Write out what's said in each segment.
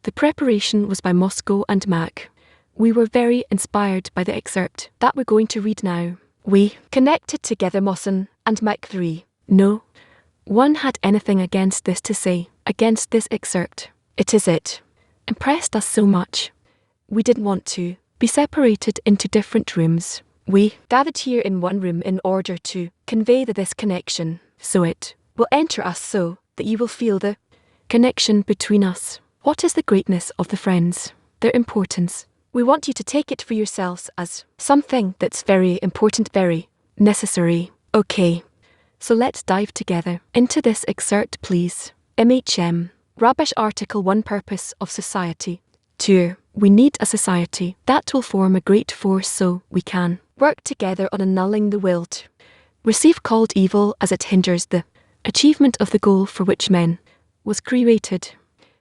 The preparation was by Moscow and Mac. We were very inspired by the excerpt that we're going to read now. We connected together Mosson and Mac 3. No one had anything against this to say, against this excerpt. It impressed us so much. We didn't want to be separated into different rooms. We gathered here in one room in order to convey this connection, so it will enter us so that you will feel the connection between us. What is the greatness of the friends? Their importance. We want you to take it for yourselves as something that's very important, very necessary. Okay, so let's dive together into this excerpt, please. MHM. Rubbish article 1. Purpose of society. 2. We need a society that will form a great force so we can work together on annulling the will to receive called evil as it hinders the achievement of the goal for which man was created.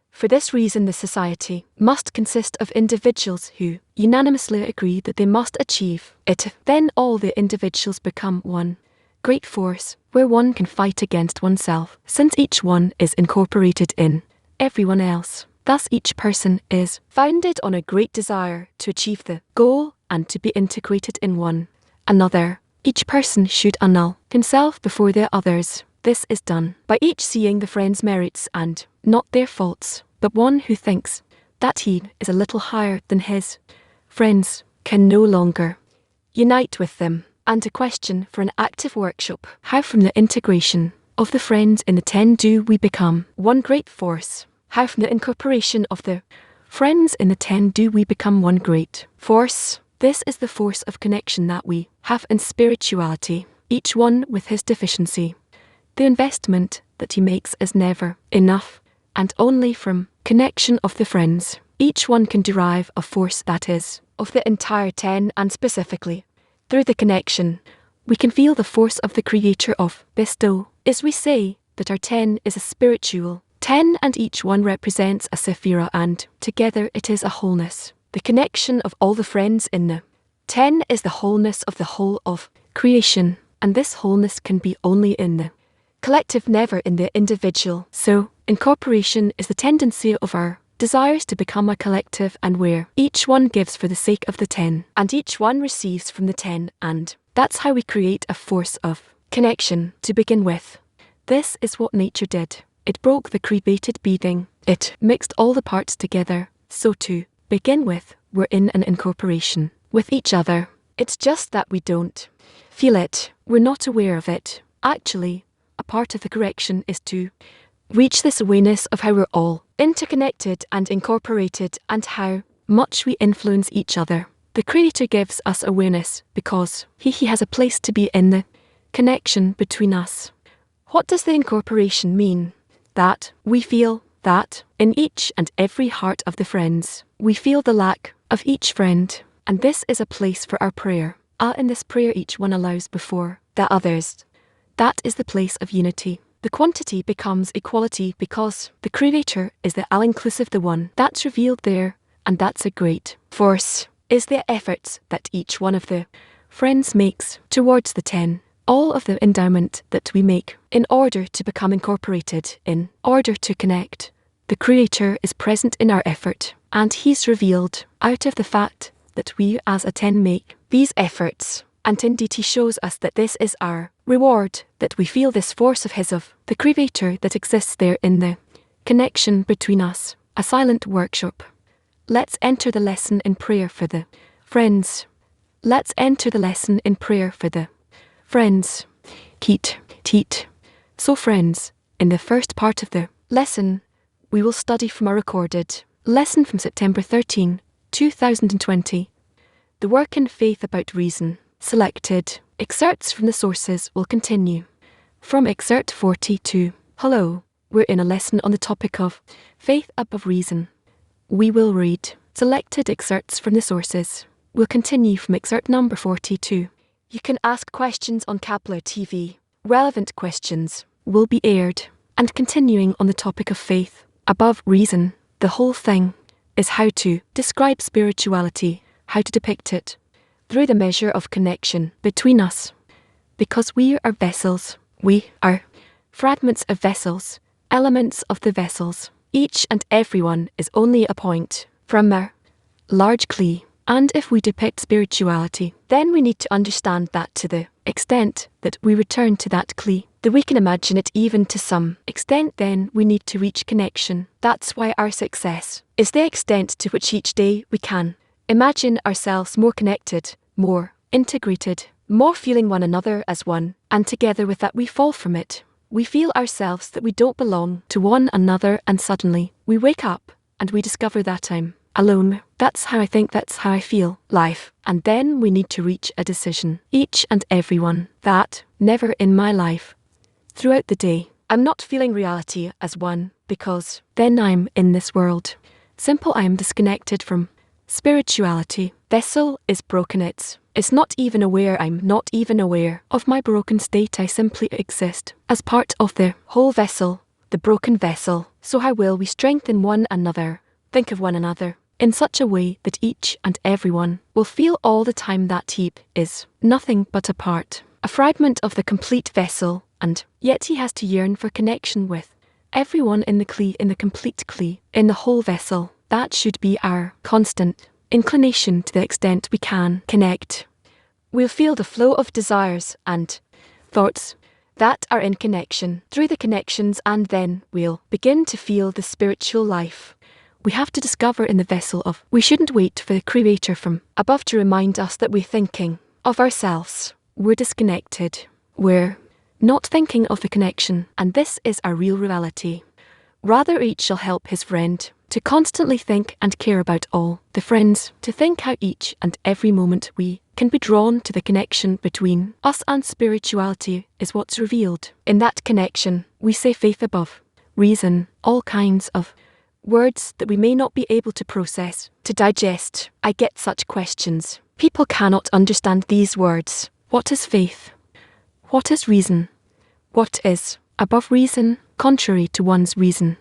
For this reason the society must consist of individuals who unanimously agree that they must achieve it. Then all the individuals become one great force, where one can fight against oneself, since each one is incorporated in everyone else. Thus each person is founded on a great desire to achieve the goal and to be integrated in one another. Each person should annul himself before the others. This is done by each seeing the friend's merits and not their faults, but one who thinks that he is a little higher than his friends can no longer unite with them. And a question for an active workshop: how from the integration of the friends in the 10 do we become one great force? How from the incorporation of the friends in the 10 do we become one great force? This is the force of connection that we have in spirituality, each one with his deficiency. The investment that he makes is never enough, and only from connection of the friends, each one can derive a force that is of the entire 10, and specifically, through the connection, we can feel the force of the creator of bestow. As we say that our 10 is a spiritual 10 and each one represents a sephira, and together it is a wholeness. The connection of all the friends in the 10 is the wholeness of the whole of creation, and this wholeness can be only in the collective, never in the individual. So, incorporation is the tendency of our desires to become a collective, and where each one gives for the sake of the 10, and each one receives from the 10, and that's how we create a force of connection to begin with. This is what nature did. It broke the created being. It mixed all the parts together. So to begin with, we're in an incorporation with each other. It's just that we don't feel it. We're not aware of it. Actually, a part of the correction is to reach this awareness of how we're all interconnected and incorporated, and how much we influence each other. The Creator gives us awareness because He has a place to be in the connection between us. What does the incorporation mean? That we feel that in each and every heart of the friends, we feel the lack of each friend, and this is a place for our prayer. In this prayer each one allows before the others. That is the place of unity. The quantity becomes equality because the Creator is the all-inclusive, the one that's revealed there, and that's a great force, is the efforts that each one of the friends makes towards the 10. All of the endowment that we make in order to become incorporated, in order to connect. The Creator is present in our effort, and He's revealed out of the fact that we as a 10 make these efforts. And indeed He shows us that this is our reward, that we feel this force of His, of the Creator that exists there in the connection between us. A silent workshop. Let's enter the lesson in prayer for the friends. Let's enter the lesson in prayer for the friends. Teat. So friends, in the first part of the lesson, we will study from a recorded lesson from September 13, 2020. The work in faith about reason. Selected excerpts from the sources will continue. From excerpt 42. Hello, we're in a lesson on the topic of faith above reason. We will read selected excerpts from the sources. We'll continue from excerpt number 42. You can ask questions on Kepler TV. Relevant questions will be aired. And continuing on the topic of faith above reason, the whole thing is how to describe spirituality, how to depict it through the measure of connection between us. Because we are vessels, we are fragments of vessels, elements of the vessels. Each and everyone is only a point from a large clay. And if we depict spirituality, then we need to understand that to the extent that we return to that clay, that we can imagine it even to some extent, then we need to reach connection. That's why our success is the extent to which each day we can imagine ourselves more connected, more integrated, more feeling one another as one, and together with that we fall from it. We feel ourselves that we don't belong to one another, and suddenly we wake up and we discover that I'm alone. That's how I think, that's how I feel life. And then we need to reach a decision, each and everyone, that never in my life, throughout the day, I'm not feeling reality as one, because then I'm in this world. Simple, I am disconnected from spirituality. Vessel is broken, it's not even aware, I'm not even aware of my broken state. I simply exist as part of the whole vessel, the broken vessel. So how will we strengthen one another, think of one another in such a way that each and everyone will feel all the time that he is nothing but a part, a fragment of the complete vessel, and yet he has to yearn for connection with everyone in the clay, in the complete clay, in the whole vessel. That should be our constant inclination. To the extent we can connect, we'll feel the flow of desires and thoughts that are in connection through the connections, and then we'll begin to feel the spiritual life. We have to discover in the vessel of, we shouldn't wait for the Creator from above to remind us that we're thinking of ourselves. We're disconnected. We're not thinking of the connection, and this is our real reality. Rather, each shall help his friend to constantly think and care about all the friends, to think how each and every moment we can be drawn to the connection between us and spirituality is what's revealed. In that connection, we say faith above reason, all kinds of words that we may not be able to process, to digest. I get such questions. People cannot understand these words. What is faith? What is reason? What is above reason, contrary to one's reason?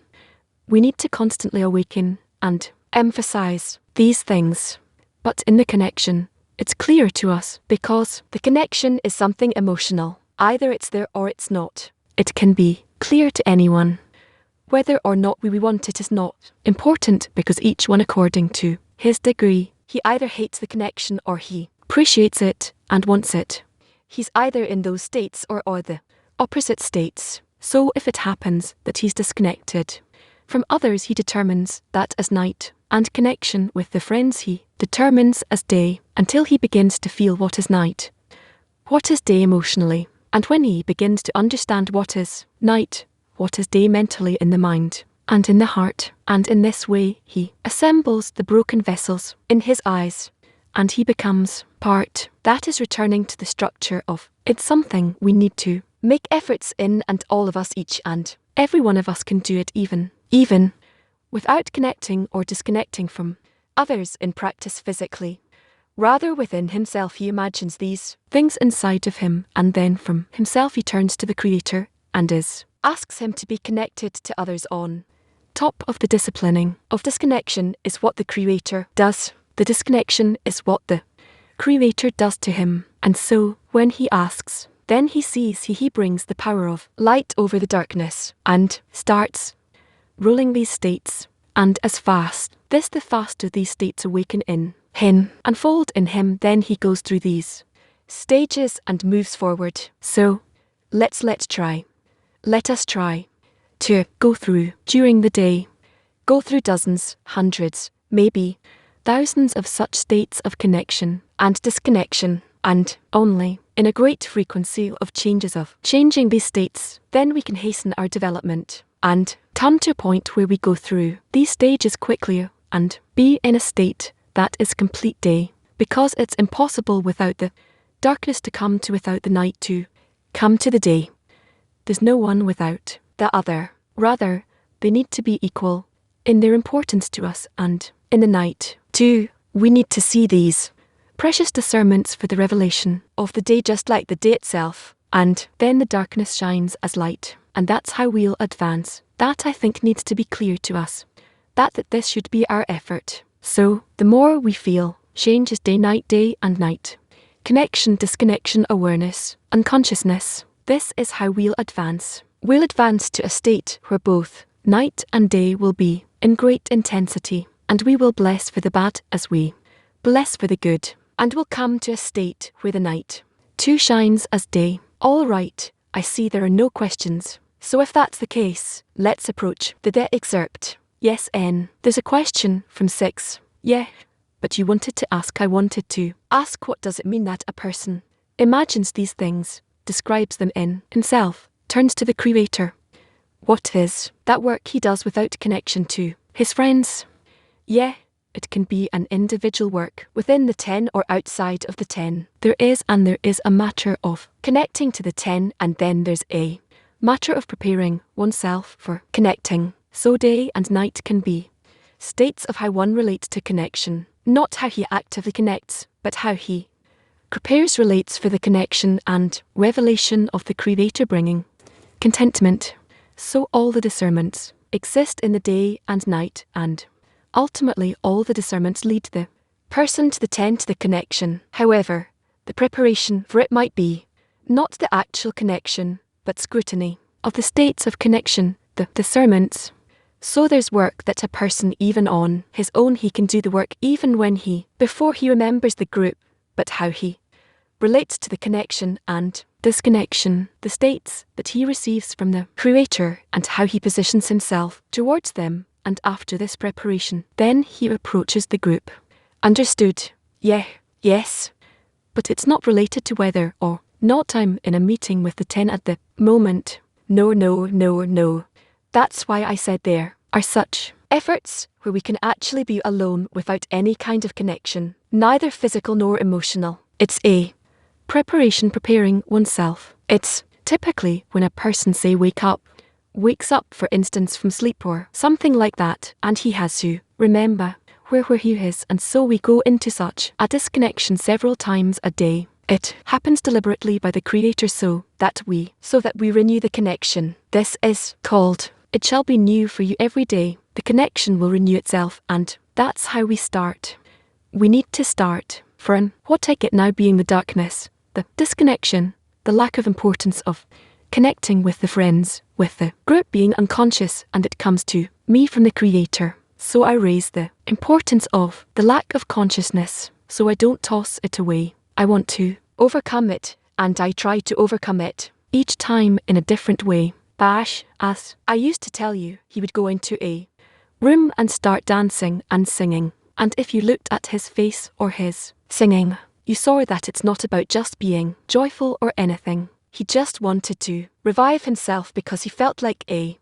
We need to constantly awaken and emphasize these things. But in the connection, it's clear to us, because the connection is something emotional. Either it's there or it's not. It can be clear to anyone. Whether or not we want it is not important, because each one, according to his degree, he either hates the connection or he appreciates it and wants it. He's either in those states or the opposite states. So if it happens that he's disconnected from others, he determines that as night, and connection with the friends he determines as day, until he begins to feel what is night, what is day emotionally, and when he begins to understand what is night, what is day mentally, in the mind and in the heart, and in this way he assembles the broken vessels in his eyes, and he becomes part. That is returning to the structure of, it's something we need to make efforts in, and all of us, each and every one of us can do it, even without connecting or disconnecting from others in practice physically. Rather, within himself he imagines these things inside of him, and then from himself he turns to the Creator and asks him to be connected to others. On top of the disciplining of disconnection is what the Creator does. The disconnection is what the Creator does to him. And so, when he asks, then he sees he brings the power of light over the darkness, and starts ruling these states. And as fast, the faster these states awaken in him, unfold in him, then he goes through these stages and moves forward. So, let us try to go through during the day, go through dozens, hundreds, maybe thousands of such states of connection and disconnection, and only in a great frequency of changing these states, then we can hasten our development and come to a point where we go through these stages quickly and be in a state that is complete day, because it's impossible without the darkness to come to, without the night to come to the day. There's no one without the other. Rather, they need to be equal in their importance to us, and in the night, too, we need to see these precious discernments for the revelation of the day, just like the day itself, and then the darkness shines as light, and that's how we'll advance. That, I think, needs to be clear to us, that this should be our effort. So, the more we feel change is day and night, connection, disconnection, awareness, unconsciousness, this is how we'll advance. We'll advance to a state where both Night and day will be in great intensity, and we will bless for the bad as we bless for the good, and will come to a state where the night too shines as day. All right, I see there are no questions. So if that's the case, let's approach the excerpt. Yes, N. There's a question from 6. Yeah. But you wanted to ask. I wanted to ask, what does it mean that a person imagines these things, describes them in himself, turns to the Creator? What is that work he does without connection to his friends? Yeah, it can be an individual work within the 10 or outside of the 10. There is a matter of connecting to the 10, and then there's a matter of preparing oneself for connecting. So day and night can be states of how one relates to connection, not how he actively connects, but how he prepares, relates for the connection and revelation of the Creator, bringing contentment. So all the discernments exist in the day and night, and ultimately all the discernments lead the person to the 10, to the connection. However, the preparation for it might be not the actual connection, but scrutiny of the states of connection, the discernments. So there's work that a person, even on his own, he can do the work even when before he remembers the group, but how he relates to the connection and disconnection, the states that he receives from the Creator, and how he positions himself towards them. And after this preparation, then he approaches the group. Understood? Yeah, yes. But it's not related to whether or not I'm in a meeting with the 10 at the moment. No. That's why I said there are such efforts where we can actually be alone without any kind of connection, neither physical nor emotional. It's a preparation, preparing oneself. It's typically when a person, say, wakes up, for instance, from sleep or something like that, and he has to remember where he is, and so we go into such a disconnection several times a day. It happens deliberately by the Creator so that we renew the connection. This is called, it shall be new for you every day. The connection will renew itself, and that's how we start. We need to start from what I get now being the darkness, the disconnection, the lack of importance of connecting with the friends, with the group being unconscious, and it comes to me from the Creator. So I raise the importance of the lack of consciousness, so I don't toss it away. I want to overcome it, and I try to overcome it, each time in a different way. Bash, as I used to tell you, he would go into a room and start dancing and singing, and if you looked at his face or his singing, you saw that it's not about just being joyful or anything. He just wanted to revive himself because he felt like a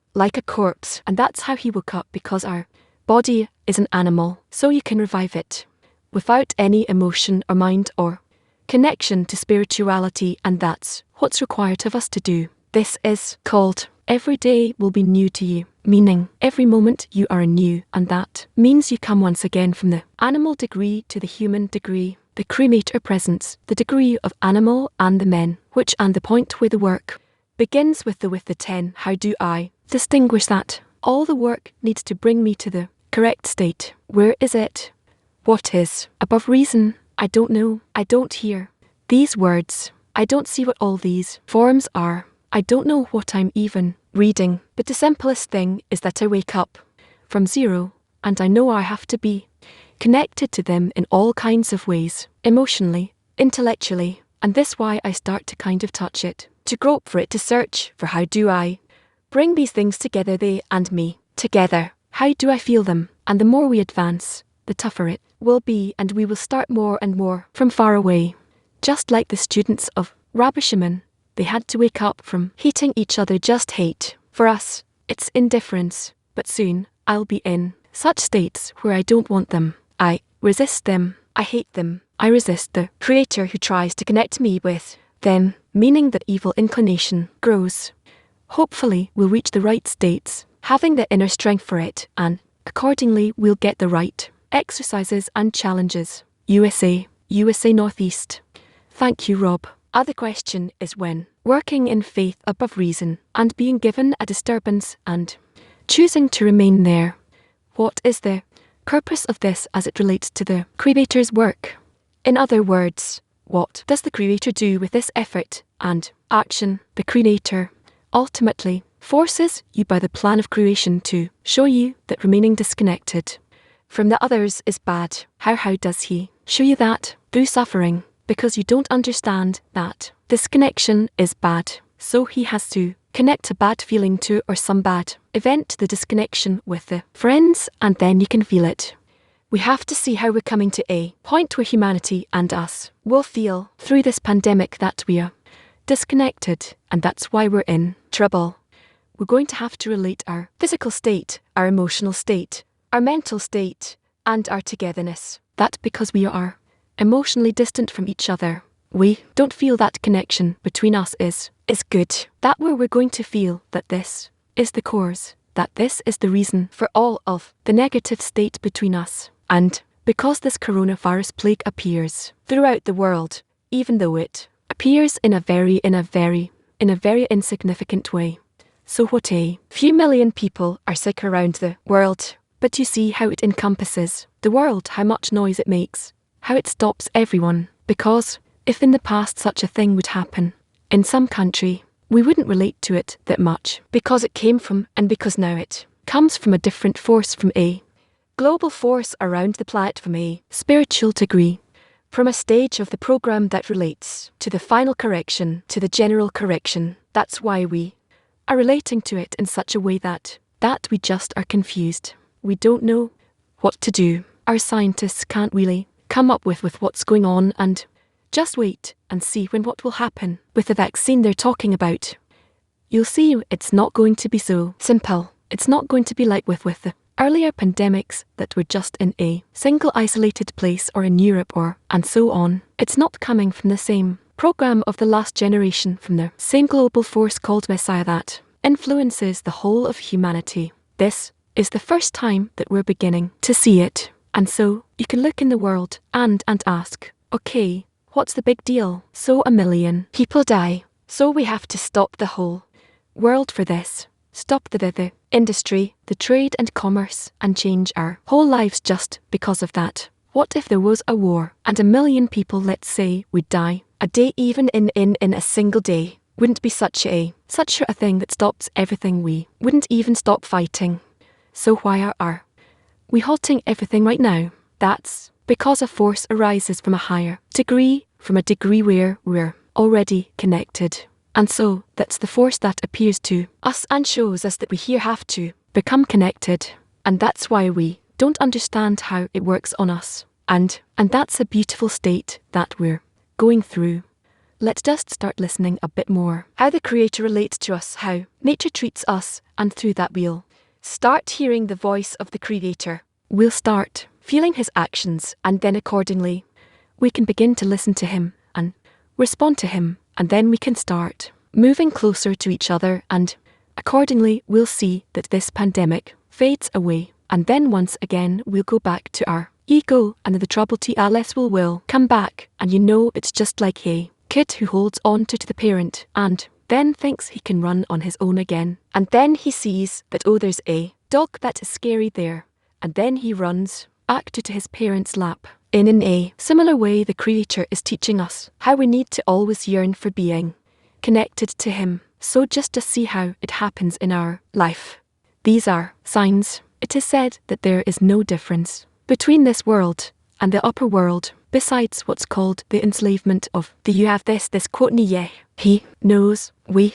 corpse, and that's how he woke up, because our body is an animal, so you can revive it without any emotion or mind or connection to spirituality, and that's what's required of us to do. This is called every day will be new to you, meaning every moment you are new, and that means you come once again from the animal degree to the human degree, the Creator presence, the degree of animal and the men, which and the point where the work begins with the 10. How do I distinguish that? All the work needs to bring me to the correct state. Where is it? What is above reason? I don't know. I don't hear these words. I don't see what all these forms are. I don't know what I'm even reading. But the simplest thing is that I wake up from zero, and I know I have to be connected to them in all kinds of ways, emotionally, intellectually, and this why I start to kind of touch it, to grope for it, to search for how do I bring these things together, they and me, together. How do I feel them? And the more we advance, the tougher it will be, and we will start more and more from far away. Just like the students of Rabbi Shimon, they had to wake up from hating each other, just hate. For us, it's indifference, but soon I'll be in such states where I don't want them. I resist them. I hate them. I resist the Creator who tries to connect me with them, meaning that evil inclination grows. Hopefully we'll reach the right states, having the inner strength for it, and accordingly we'll get the right exercises and challenges. USA Northeast. Thank you, Rob. Other question is when working in faith above reason and being given a disturbance and choosing to remain there. What is the purpose of this as it relates to the Creator's work? In other words, what does the Creator do with this effort and action? The Creator ultimately forces you by the plan of creation to show you that remaining disconnected from the others is bad. How does he show you that? Through suffering, because you don't understand that disconnection is bad. So he has to connect a bad feeling to or some bad event to the disconnection with the friends, and then you can feel it. We have to see how we're coming to a point where humanity and us will feel through this pandemic that we are disconnected, and that's why we're in trouble. We're going to have to relate our physical state, our emotional state, our mental state, and our togetherness. That because we are emotionally distant from each other, we don't feel that connection between us is good. That where we're going to feel that this is the cause, that this is the reason for all of the negative state between us. And because this coronavirus plague appears throughout the world, even though it appears in a very insignificant way. So what a few million people are sick around the world, but you see how it encompasses the world, how much noise it makes, how it stops everyone. Because if in the past such a thing would happen in some country, we wouldn't relate to it that much, because it came from, and because now it comes from a different force, from a global force around the planet, from a spiritual degree, from a stage of the program that relates to the final correction, to the general correction. That's why we are relating to it in such a way that we just are confused. We don't know what to do. Our scientists can't really come up with what's going on, and just wait and see when what will happen with the vaccine they're talking about. You'll see it's not going to be so simple. It's not going to be like with the earlier pandemics that were just in a single isolated place or in Europe and so on. It's not coming from the same program of the last generation, from the same global force called Messiah that influences the whole of humanity. This is the first time that we're beginning to see it. And so you can look in the world and ask, okay, what's the big deal? So 1 million people die. So we have to stop the whole world for this. Stop the industry, the trade and commerce, and change our whole lives just because of that. What if there was a war and 1 million people, let's say, would die a day, even in a single day? Wouldn't be such a thing that stops everything. We wouldn't even stop fighting. So why are we halting everything right now? That's because a force arises from a higher degree, from a degree where we're already connected. And so that's the force that appears to us and shows us that we here have to become connected. And that's why we don't understand how it works on us. And that's a beautiful state that we're going through. Let's just start listening a bit more. How the Creator relates to us, how nature treats us, and through that we'll start hearing the voice of the Creator. We'll start feeling His actions, and then accordingly, we can begin to listen to Him and respond to Him. And then we can start moving closer to each other, and accordingly we'll see that this pandemic fades away. And then once again we'll go back to our ego, and the trouble TLS will come back. And you know, it's just like a kid who holds on to the parent and then thinks he can run on his own again. And then he sees that, oh, there's a dog that is scary there. And then he runs back to his parent's lap. In a similar way, the Creator is teaching us how we need to always yearn for being connected to Him. So just to see how it happens in our life. These are signs. It is said that there is no difference between this world and the upper world, besides what's called the enslavement of the you have this quote niye. He knows. We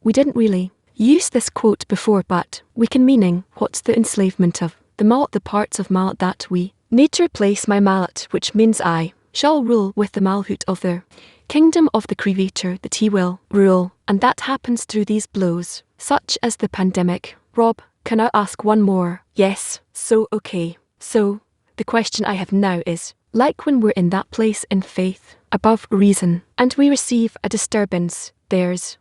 didn't really use this quote before, but we can meaning what's the enslavement of the mallet, the parts of mallet that we need to replace my mallet, which means I shall rule with the malhut of the kingdom of the Creator, that He will rule. And that happens through these blows, such as the pandemic. Rob, can I ask one more? Yes. So okay. So the question I have now is, like when we're in that place in faith, above reason, and we receive a disturbance, there's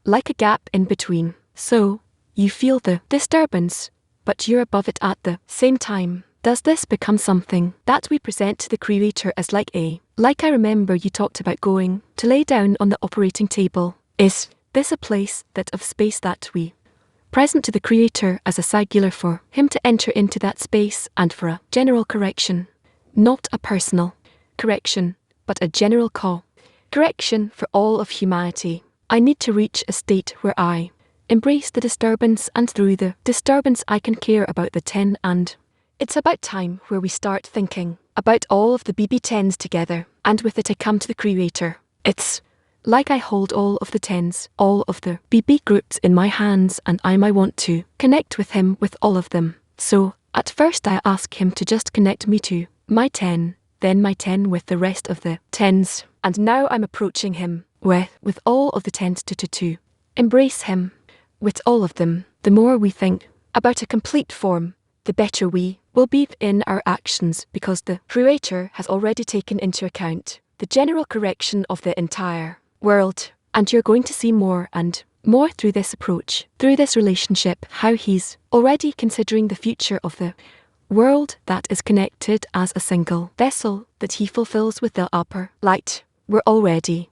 like a gap in between. So you feel the disturbance, but you're above it at the same time. Does this become something that we present to the Creator as like I remember you talked about going to lay down on the operating table? Is this a place that of space that we present to the Creator as a singular for Him to enter into that space and for a general correction? Not a personal correction, but a general correction for all of humanity. I need to reach a state where I embrace the disturbance, and through the disturbance I can care about the 10. And it's about time where we start thinking about all of the BB10s together, and with it I come to the Creator. It's like I hold all of the 10s, all of the BB groups in my hands, and I might want to connect with him with all of them. So, at first I ask him to just connect me to my 10, then my 10 with the rest of the 10s, and now I'm approaching him with all of the 10s to embrace him with all of them. The more we think about a complete form, the better we will be in our actions, because the Creator has already taken into account the general correction of the entire world, and you're going to see more and more through this approach, through this relationship, how he's already considering the future of the world that is connected as a single vessel that he fulfills with the upper light. We're already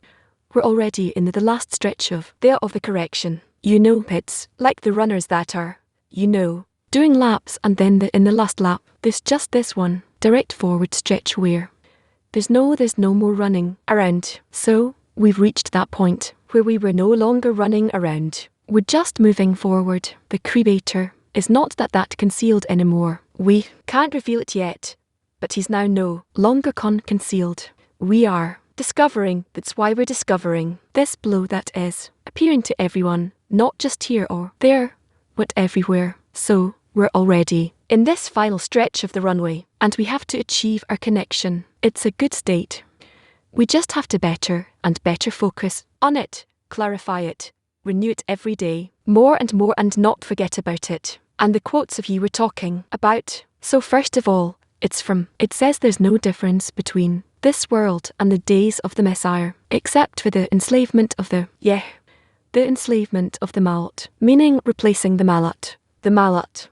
in the last stretch of the correction. You know, it's like the runners that are, doing laps, and then in the last lap, there's just this one direct forward stretch where there's no more running around. So we've reached that point where we were no longer running around. We're just moving forward. The Creator is not that concealed anymore. We can't reveal it yet, but he's now no longer concealed. We are discovering. That's why we're discovering this blow that is appearing to everyone, not just here or there, but everywhere. So we're already in this final stretch of the runway, and we have to achieve our connection. It's a good state. We just have to better and better focus on it, clarify it, renew it every day, more, and not forget about it. And the quotes of you were talking about. So first of all, it says there's no difference between this world and the days of the Messiah, except for the enslavement of the enslavement of the Malat, meaning replacing the Malat. The Malat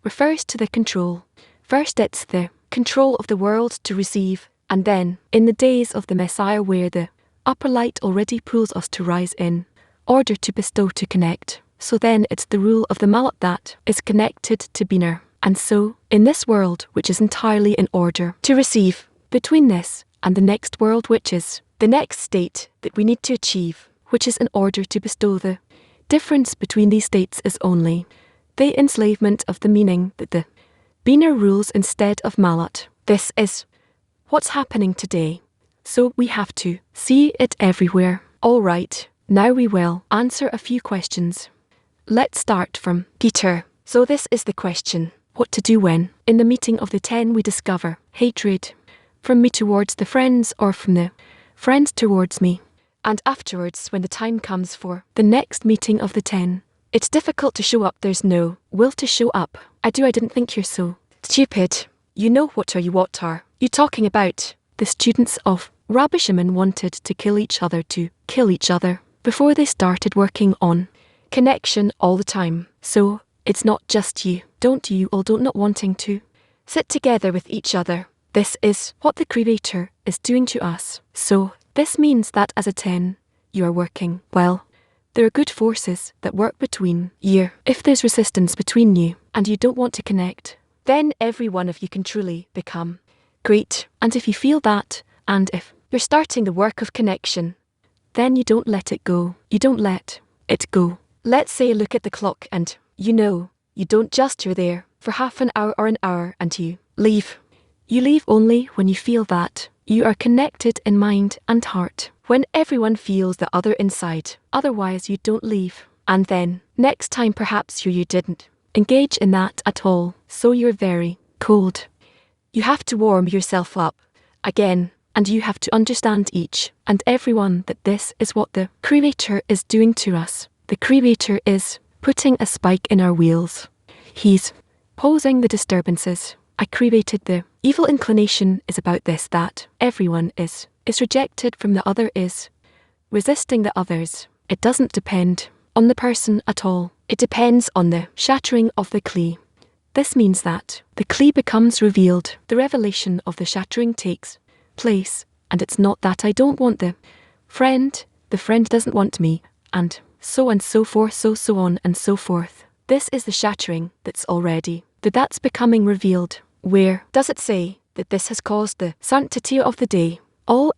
refers to the control. First it's the control of the world to receive, and then in the days of the Messiah where the upper light already pulls us to rise in order to bestow, to connect. So then it's the rule of the Malat that is connected to Biner. And so, in this world which is entirely in order to receive, between this and the next world which is the next state that we need to achieve, which is in order to bestow, the difference between these states is only the enslavement of the meaning that the Biner rules instead of Malat. This is what's happening today. So we have to see it everywhere. All right, now we will answer a few questions. Let's start from Peter. So this is the question: what to do when, in the meeting of the 10, we discover hatred from me towards the friends, or from the friends towards me. And afterwards, when the time comes for the next meeting of the 10, it's difficult to show up. There's no will to show up. I didn't think you're so stupid. You know what are you talking about? The students of Rabbi Shimon wanted to kill each other before they started working on connection all the time. So it's not just you all don't not wanting to sit together with each other. This is what the Creator is doing to us. So this means that as a 10, you are working well. There are good forces that work between you. If there's resistance between you and you don't want to connect, then every one of you can truly become great. And if you feel that, and if you're starting the work of connection, then you don't let it go. You don't let it go. Let's say look at the clock and you don't just you're there for half an hour or an hour and you leave. You leave only when you feel that you are connected in mind and heart, when everyone feels the other inside. Otherwise you don't leave. And then next time perhaps you didn't engage in that at all, so you're very cold. You have to warm yourself up again, and you have to understand each and everyone that this is what the Creator is doing to us. The Creator is putting a spike in our wheels. He's posing the disturbances. I created the evil inclination is about this, that everyone is rejected from the other, is resisting the others. It doesn't depend on the person at all. It depends on the shattering of the Kli. This means that the Kli becomes revealed. The revelation of the shattering takes place, and it's not that I don't want the friend doesn't want me, and so forth, so on and so forth. This is the shattering that's already, that's becoming revealed. Where does it say that this has caused the sanctity of the day?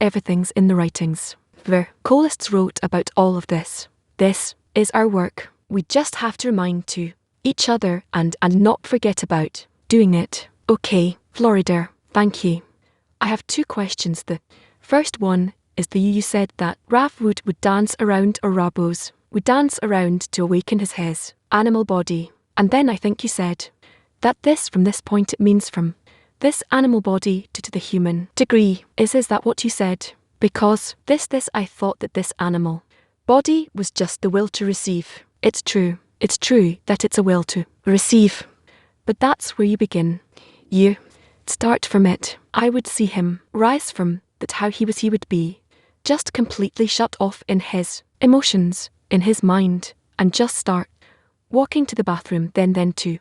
Everything's in the writings. The Kolists wrote about all of this. This is our work. We just have to remind to each other and not forget about doing it. Okay, Florida, thank you. I have 2 questions. The first one is you said that Raph would dance around, or Rabos would dance around to awaken his animal body. And then I think you said that from this point it means from this animal body to the human degree. Is that what you said? Because this I thought that this animal body was just the will to receive. It's true that it's a will to receive. But that's where you begin. You start from it. I would see him rise from that, how he would be just completely shut off in his emotions, in his mind, and just start walking to the bathroom, then to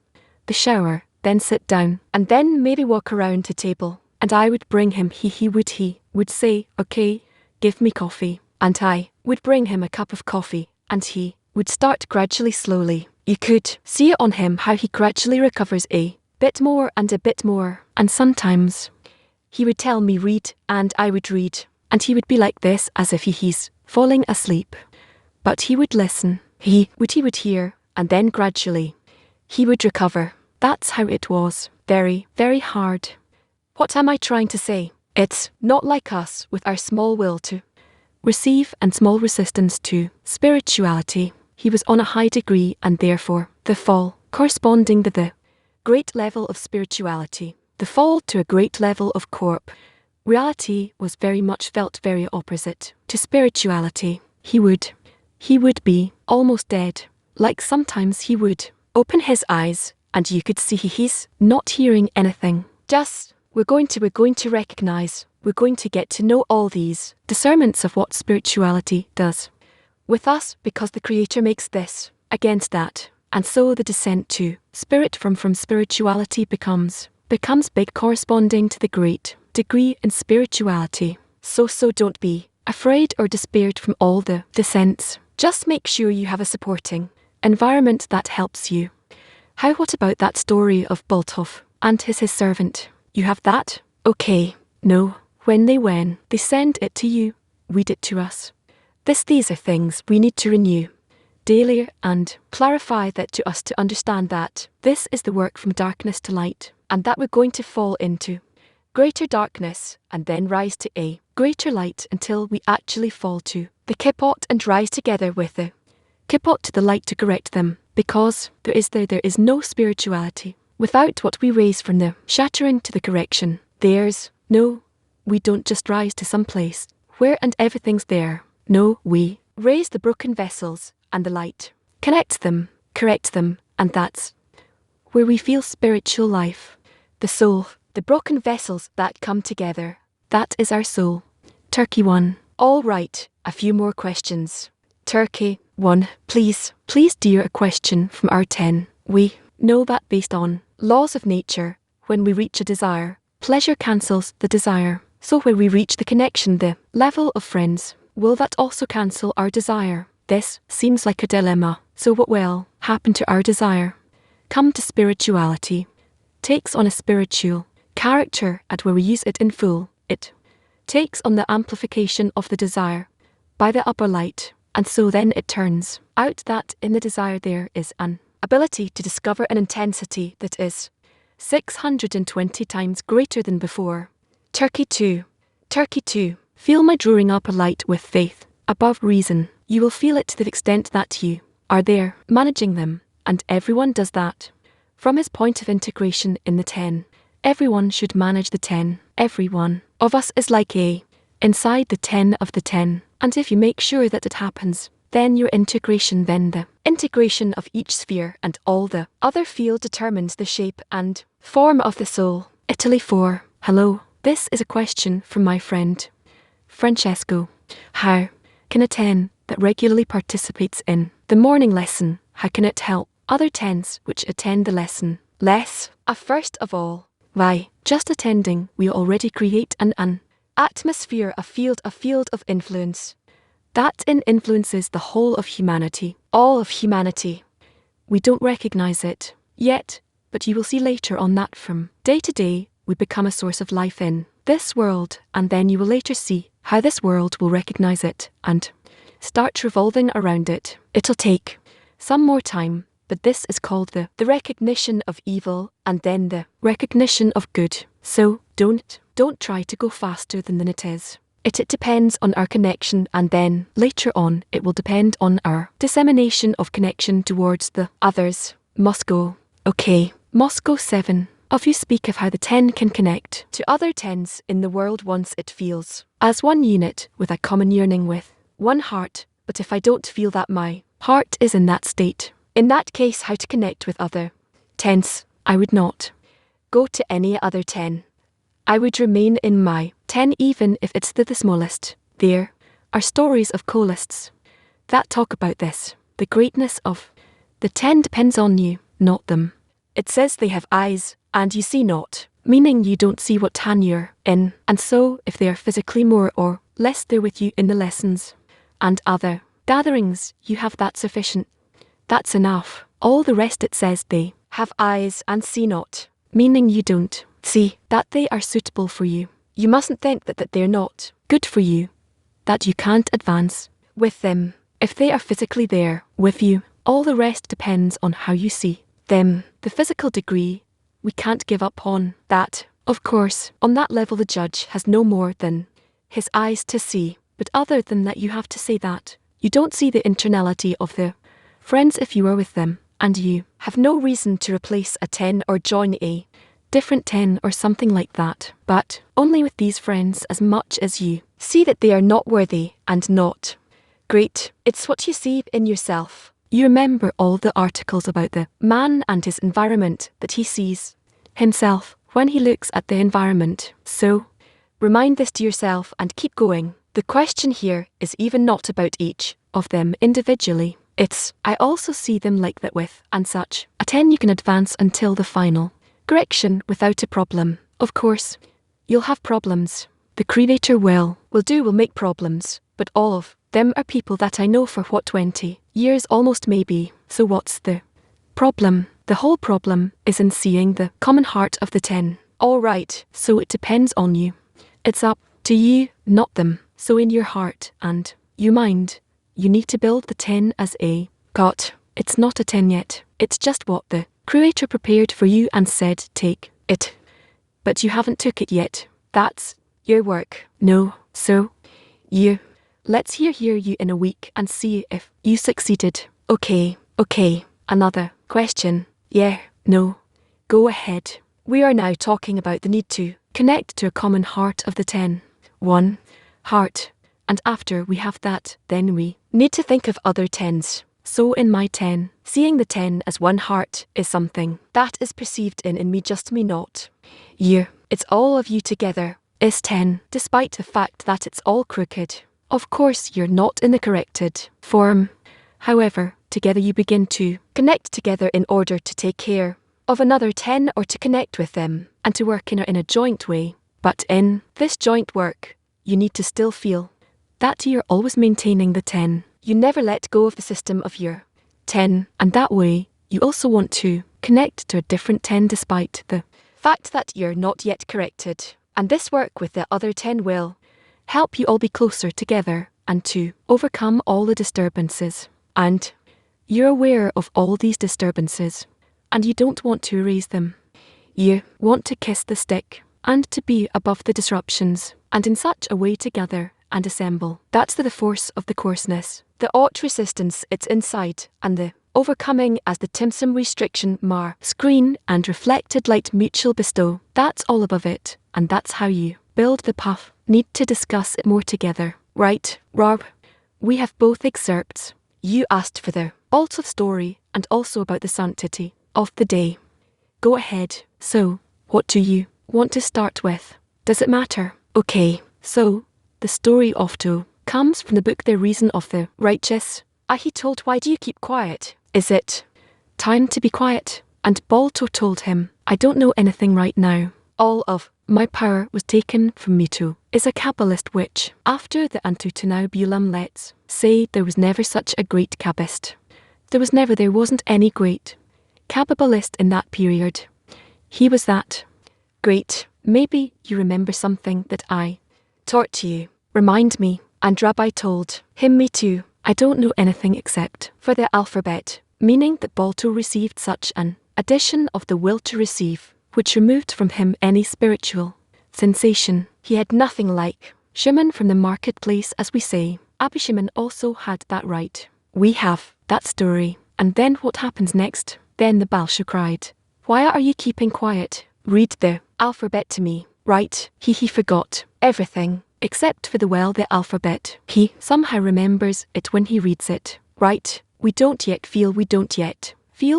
the shower, then sit down, and then maybe walk around to table. And I would bring him, he would say, okay, give me coffee. And I would bring him a cup of coffee, and he would start gradually, slowly. You could see it on him how he gradually recovers a bit more and a bit more. And sometimes he would tell me read, and I would read, and he would be like this as if he's falling asleep. But he would listen, he would hear, and then gradually he would recover. That's how it was. Very, very hard. What am I trying to say? It's not like us with our small will to receive and small resistance to spirituality. He was on a high degree, and therefore the fall corresponding to the great level of spirituality. The fall to a great level of corp reality was very much felt very opposite to spirituality. He would be almost dead. Like sometimes he would open his eyes and you could see he's not hearing anything. Just, we're going to recognize, we're going to get to know all these discernments of what spirituality does with us, because the Creator makes this against that. And so the descent to spirit from spirituality becomes big, corresponding to the great degree in spirituality. So don't be afraid or despaired from all the descents. Just make sure you have a supporting environment that helps you. What about that story of Bolthoff and his servant? You have that? Okay. No. When they send it to you, read it to us. These are things we need to renew daily and clarify that to us, to understand that this is the work from darkness to light, and that we're going to fall into greater darkness and then rise to a greater light until we actually fall to the kippot and rise together with the kippot to the light to correct them, because there is no spirituality without what we raise from the shattering to the correction. We don't just rise to some place where and everything's there. No, we raise the broken vessels and the light connects them, correct them, and that's where we feel spiritual life. The soul, the broken vessels that come together, that is our soul. Turkey 1. All right, a few more questions. Turkey 1. Please dear, a question from our 10. We know that based on laws of nature, when we reach a desire, pleasure cancels the desire. So when we reach the connection, the level of friends, will that also cancel our desire? This seems like a dilemma. So what will happen to our desire? Come to spirituality. Takes on a spiritual character, and where we use it in full, it takes on the amplification of the desire by the upper light. And so then it turns out that in the desire there is an ability to discover an intensity that is 620 times greater than before. Turkey 2. Feel my drawing up a light with faith above reason. You will feel it to the extent that you are there, managing them, and everyone does that. From his point of integration in the 10, everyone should manage the 10. Every one of us is like inside the 10 of the 10, and if you make sure that it happens, then your integration, then the integration of each sphere and all the other field determines the shape and form of the soul. Italy 4. Hello, this is a question from my friend Francesco. How can a 10 that regularly participates in the morning lesson, how can it help other 10s which attend the lesson less? First of all, why, just attending, we already create an atmosphere, a field of influence that influences the whole of humanity, all of humanity. We don't recognize it yet, but you will see later on that from day to day we become a source of life in this world, and then you will later see how this world will recognize it and start revolving around it. It'll take some more time, but this is called the recognition of evil and then the recognition of good. So, don't try to go faster than it is. It depends on our connection, and then, later on, it will depend on our dissemination of connection towards the others. Moscow. Okay, Moscow 7. Of you speak of how the 10 can connect to other 10s in the world once it feels as one unit with a common yearning with one heart. But if I don't feel that my heart is in that state, in that case, how to connect with other 10s? I would not go to any other 10. I would remain in my 10 even if it's the smallest. There are stories of colists that talk about this. The greatness of the 10 depends on you, not them. It says they have eyes, and you see not, meaning you don't see what 10 you're in, and so if they are physically more or less there with you in the lessons and other gatherings, you have that sufficient. That's enough. All the rest it says they have eyes and see not, meaning you don't see that they are suitable for you. You mustn't think that they're not good for you, that you can't advance with them. If they are physically there with you, all the rest depends on how you see them. The physical degree, we can't give up on that. Of course, on that level the judge has no more than his eyes to see, but other than that you have to say that you don't see the internality of the friends if you are with them, and you have no reason to replace a 10 or join a different 10 or something like that, but only with these friends as much as you see that they are not worthy and not great. It's what you see in yourself. You remember all the articles about the man and his environment that he sees himself when he looks at the environment. So, remind this to yourself and keep going. The question here is even not about each of them individually. It's, I also see them like that with, and such. A 10 you can advance until the final correction without a problem. Of course, you'll have problems. The Creator will make problems, but all of them are people that I know for 20 years almost maybe. So what's the problem? The whole problem is in seeing the common heart of the 10. Alright, so it depends on you. It's up to you, not them. So in your heart and your mind, you need to build the 10 as a God. It's not a 10 yet. It's just what the Creator prepared for you and said, take it. But you haven't took it yet. That's your work. No. So, let's hear you in a week and see if you succeeded. Okay. Another question. Yeah, no. Go ahead. We are now talking about the need to connect to a common heart of the 10. One heart. And after we have that, then we need to think of other 10s. So in my 10, seeing the 10 as one heart is something that is perceived in me, just me, not you. It's all of you together is 10, despite the fact that it's all crooked. Of course you're not in the corrected form. However, together you begin to connect together in order to take care of another 10 or to connect with them and to work in a joint way. But in this joint work, you need to still feel that you're always maintaining the 10. You never let go of the system of your 10, and that way, you also want to connect to a different 10 despite the fact that you're not yet corrected. And this work with the other 10 will help you all be closer together and to overcome all the disturbances. And you're aware of all these disturbances, and you don't want to erase them. You want to kiss the stick and to be above the disruptions, and in such a way together and assemble. That's the force of the coarseness, the ought resistance it's inside, and the overcoming as the timsum restriction mar screen and reflected light mutual bestow. That's all above it, and that's how you build the path. Need to discuss it more together. Right, Rob? We have both excerpts. You asked for the alt of story and also about the sanctity of the day. Go ahead. So, what do you want to start with? Does it matter? Okay, so the story of to comes from the book The Reason of the Righteous. He told, why do you keep quiet? Is it time to be quiet? And Balto told him, I don't know anything right now. All of my power was taken from me too. Is a Kabbalist which, after the Antutunabulam, let's say there was never such a great Kabbist. There wasn't any great Kabbalist in that period. He was that great. Maybe you remember something that I taught to you. Remind me. And Rabbi told him, me too. I don't know anything except for the alphabet. meaning that Balto received such an addition of the will to receive, which removed from him any spiritual sensation. He had nothing like Shimon from the marketplace, as we say. Abba Shimon also had that right. We have that story. And then what happens next? Then the Balsha cried, "Why are you keeping quiet? Read the alphabet to me." Right, he forgot everything, except for the alphabet. He somehow remembers it when he reads it. Right, we don't yet feel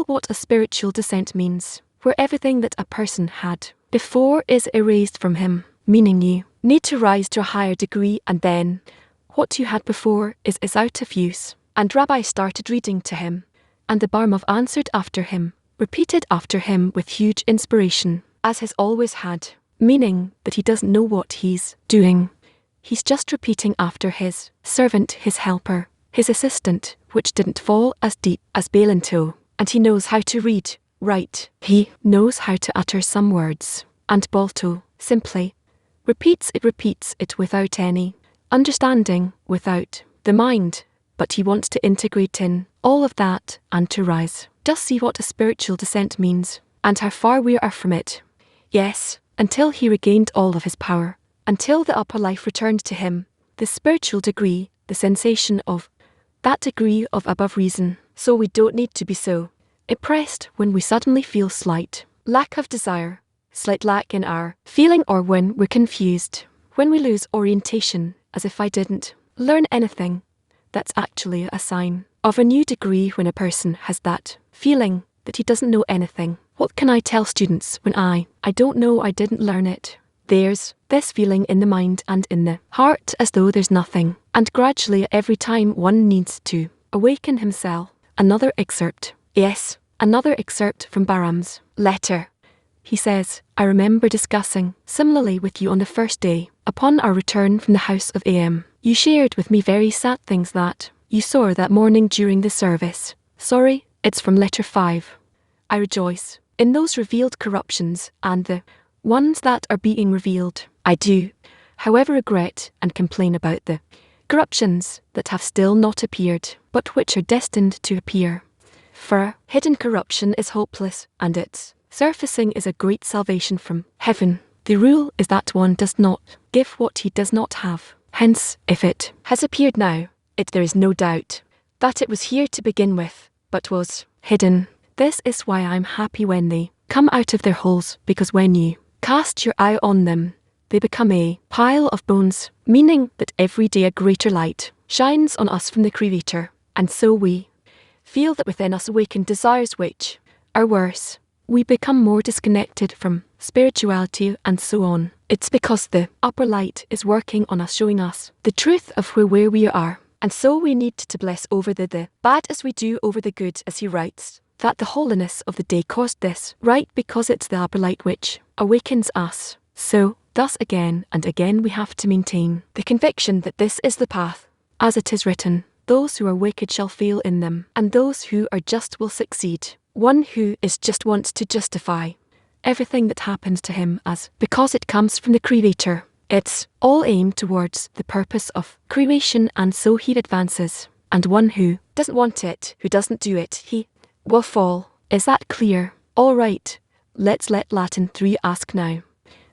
what a spiritual descent means, where everything that a person had before is erased from him, meaning you need to rise to a higher degree, and then what you had before is out of use. And Rabbi started reading to him, and the Barmov answered after him, repeated after him with huge inspiration, as he's always had, meaning that he doesn't know what he's doing. He's just repeating after his servant, his helper, his assistant, which didn't fall as deep as Balinto, and he knows how to read, write, he knows how to utter some words, and Balto simply repeats it without any understanding, without the mind, but he wants to integrate in all of that and to rise. Just see what a spiritual descent means, and how far we are from it. Yes, until he regained all of his power, until the upper life returned to him, the spiritual degree, the sensation of that degree of above reason. So we don't need to be so impressed when we suddenly feel slight lack of desire, slight lack in our feeling, or when we're confused, when we lose orientation, as if I didn't learn anything. That's actually a sign of a new degree when a person has that feeling that he doesn't know anything. What can I tell students when I don't know, I didn't learn it? There's this feeling in the mind and in the heart as though there's nothing. And gradually, every time one needs to awaken himself. Another excerpt. Yes, another excerpt from Baram's letter. He says, "I remember discussing similarly with you on the first day, upon our return from the house of Am. You shared with me very sad things that you saw that morning during the service. Sorry, it's from letter 5. I rejoice in those revealed corruptions and the ones that are being revealed. I do, however, regret and complain about the corruptions that have still not appeared, but which are destined to appear. For hidden corruption is hopeless, and its surfacing is a great salvation from heaven. The rule is that one does not give what he does not have. Hence, if it has appeared now, there is no doubt that it was here to begin with, but was hidden. This is why I'm happy when they come out of their holes, because when you cast your eye on them, they become a pile of bones, meaning that every day a greater light shines on us from the Creator, and so we feel that within us awakened desires which are worse. We become more disconnected from spirituality and so on. It's because the upper light is working on us, showing us the truth of where we are. And so we need to bless over the bad as we do over the good, as he writes, that the holiness of the day caused this, right, because it's the upper light which awakens us. So, thus again and again we have to maintain the conviction that this is the path. As it is written, those who are wicked shall fail in them, and those who are just will succeed. One who is just wants to justify everything that happens to him as because it comes from the Creator. It's all aimed towards the purpose of creation, and so he advances. And one who doesn't want it, who doesn't do it, he will fall. Is that clear? All right, let's let Latin 3 ask now.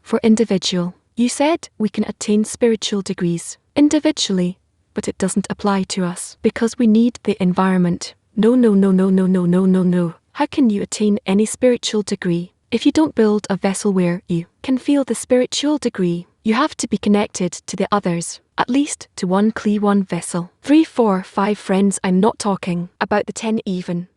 For individual, you said we can attain spiritual degrees individually, but it doesn't apply to us because we need the environment. No. How can you attain any spiritual degree if you don't build a vessel where you can feel the spiritual degree? You have to be connected to the others, at least to one vessel. 3, 4, 5 friends. I'm not talking about the 10 even.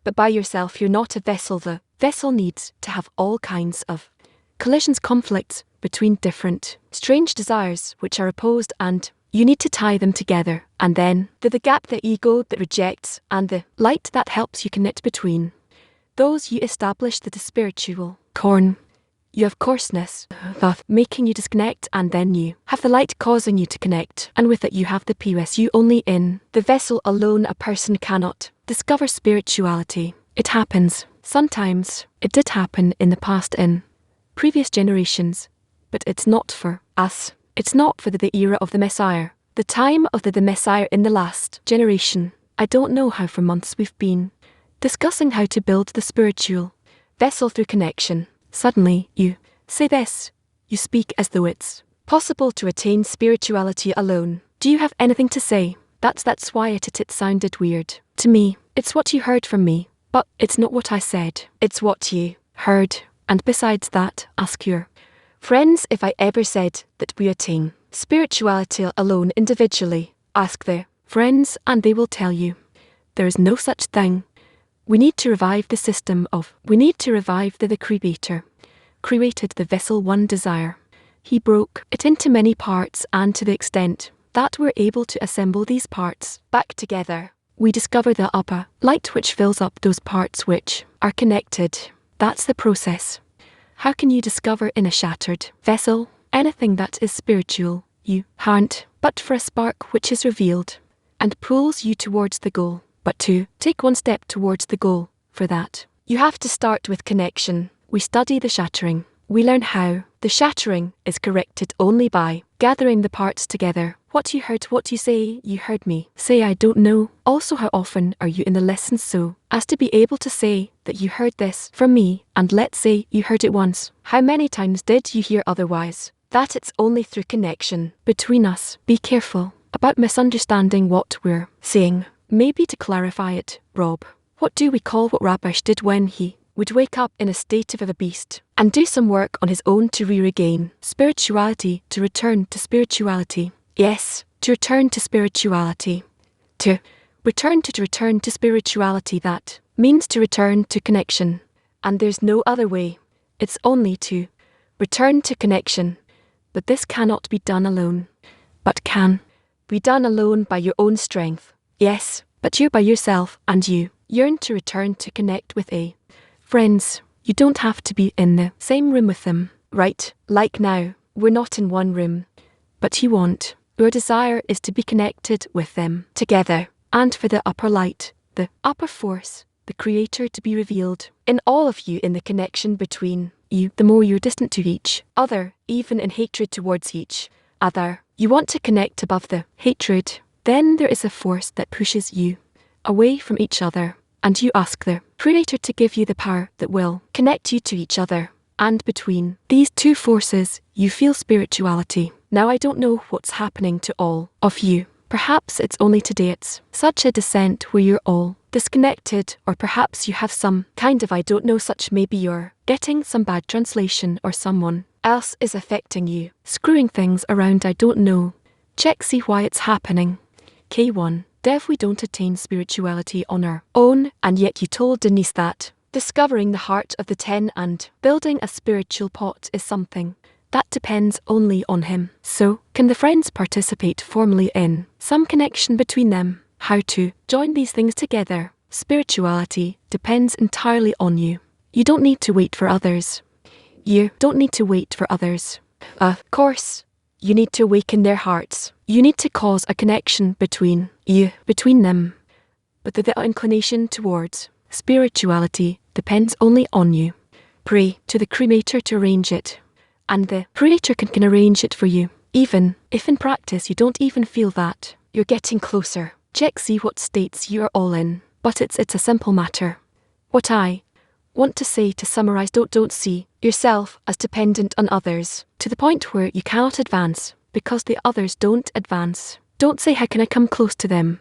But by yourself you're not a vessel. The vessel needs to have all kinds of collisions, conflicts between different strange desires which are opposed, and you need to tie them together. And then the gap, the ego that rejects, and the light that helps you connect between those. You establish the spiritual corn. You have coarseness, that making you disconnect, and then you have the light causing you to connect, and with it you have the POS. Only in the vessel alone a person cannot discover spirituality. It happens. Sometimes it did happen in the past in previous generations, but it's not for us. It's not for the era of the Messiah, the time of the Messiah in the last generation. I don't know how for months we've been discussing how to build the spiritual vessel through connection. Suddenly, you say this. You speak as though it's possible to attain spirituality alone. Do you have anything to say? That's why it sounded weird. To me, it's what you heard from me, but it's not what I said. It's what you heard. And besides that, ask your friends if I ever said that we attain spirituality alone individually. Ask their friends and they will tell you. There is no such thing. We need to revive the system of, we need to revive the Creator. Created the vessel one desire. He broke it into many parts, and to the extent that we're able to assemble these parts back together, we discover the upper light which fills up those parts which are connected. That's the process. How can you discover in a shattered vessel anything that is spiritual? You can't, but for a spark which is revealed and pulls you towards the goal. But to take one step towards the goal, for that, you have to start with connection. We study the shattering. We learn how the shattering is corrected only by gathering the parts together. What you heard, what you say, you heard me say I don't know. Also, how often are you in the lesson so as to be able to say that you heard this from me, and let's say you heard it once. How many times did you hear otherwise? That it's only through connection between us. Be careful about misunderstanding what we're saying. Maybe to clarify it, Rob, what do we call what Rabash did when he would wake up in a state of a beast and do some work on his own to regain spirituality, to return to spirituality? Yes, to return to spirituality. To return to spirituality, that means to return to connection. And there's no other way. It's only to return to connection. But this cannot be done alone. But can be done alone by your own strength. Yes, but you're by yourself and you yearn to return to connect with a friends. You don't have to be in the same room with them, right? Like now, we're not in one room. But you want, your desire is to be connected with them together, and for the upper light, the upper force, the Creator to be revealed in all of you, in the connection between you. The more you're distant to each other, even in hatred towards each other, you want to connect above the hatred. Then there is a force that pushes you away from each other, and you ask the Creator to give you the power that will connect you to each other. And between these two forces, you feel spirituality. Now I don't know what's happening to all of you. Perhaps it's only today it's such a descent where you're all disconnected, or perhaps you have some kind of, I don't know, such, maybe you're getting some bad translation or someone else is affecting you, screwing things around, I don't know. Check, see why it's happening. K1. Dev, we don't attain spirituality on our own, and yet you told Denise that discovering the heart of the 10 and building a spiritual pot is something that depends only on him. So, can the friends participate formally in some connection between them? How to join these things together? Spirituality depends entirely on you. You don't need to wait for others. You don't need to wait for others. Of course, you need to awaken their hearts. You need to cause a connection between you, between them. But the inclination towards spirituality depends only on you. Pray to the Creator to arrange it. And the Creator can arrange it for you. Even if in practice you don't even feel that you're getting closer. Check, see what states you are all in. But it's a simple matter. What I want to say, to summarize, don't see yourself as dependent on others to the point where you cannot advance because the others don't advance. Don't say, how can I come close to them?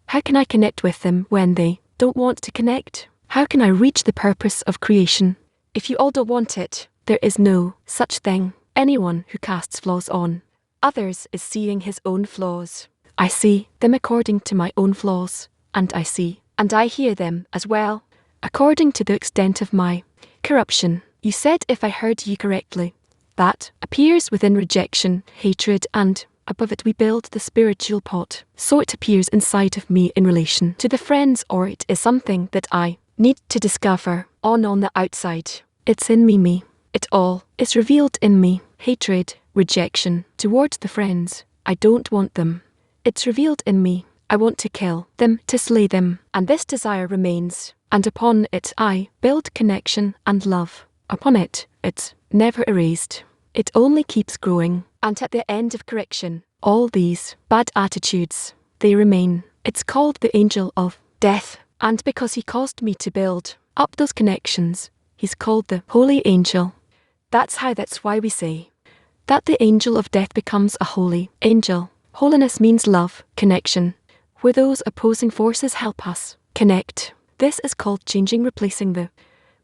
How can I connect with them when they don't want to connect? How can I reach the purpose of creation? If you all don't want it, there is no such thing. Anyone who casts flaws on others is seeing his own flaws. I see them according to my own flaws, and I see and I hear them as well, according to the extent of my corruption. You said, if I heard you correctly, that appears within rejection, hatred, and above it we build the spiritual pot. So it appears inside of me in relation to the friends, or it is something that I need to discover on the outside. It's in me. It all is revealed in me. Hatred, rejection towards the friends. I don't want them. It's revealed in me. I want to kill them, to slay them, and this desire remains, and upon it I build connection and love. Upon it, it's never erased. It only keeps growing, and at the end of correction, all these bad attitudes, they remain. It's called the angel of death, And because he caused me to build up those connections, he's called the holy angel. That's why we say that the angel of death becomes a holy angel. Holiness means love, connection, where those opposing forces help us connect. This is called changing, replacing the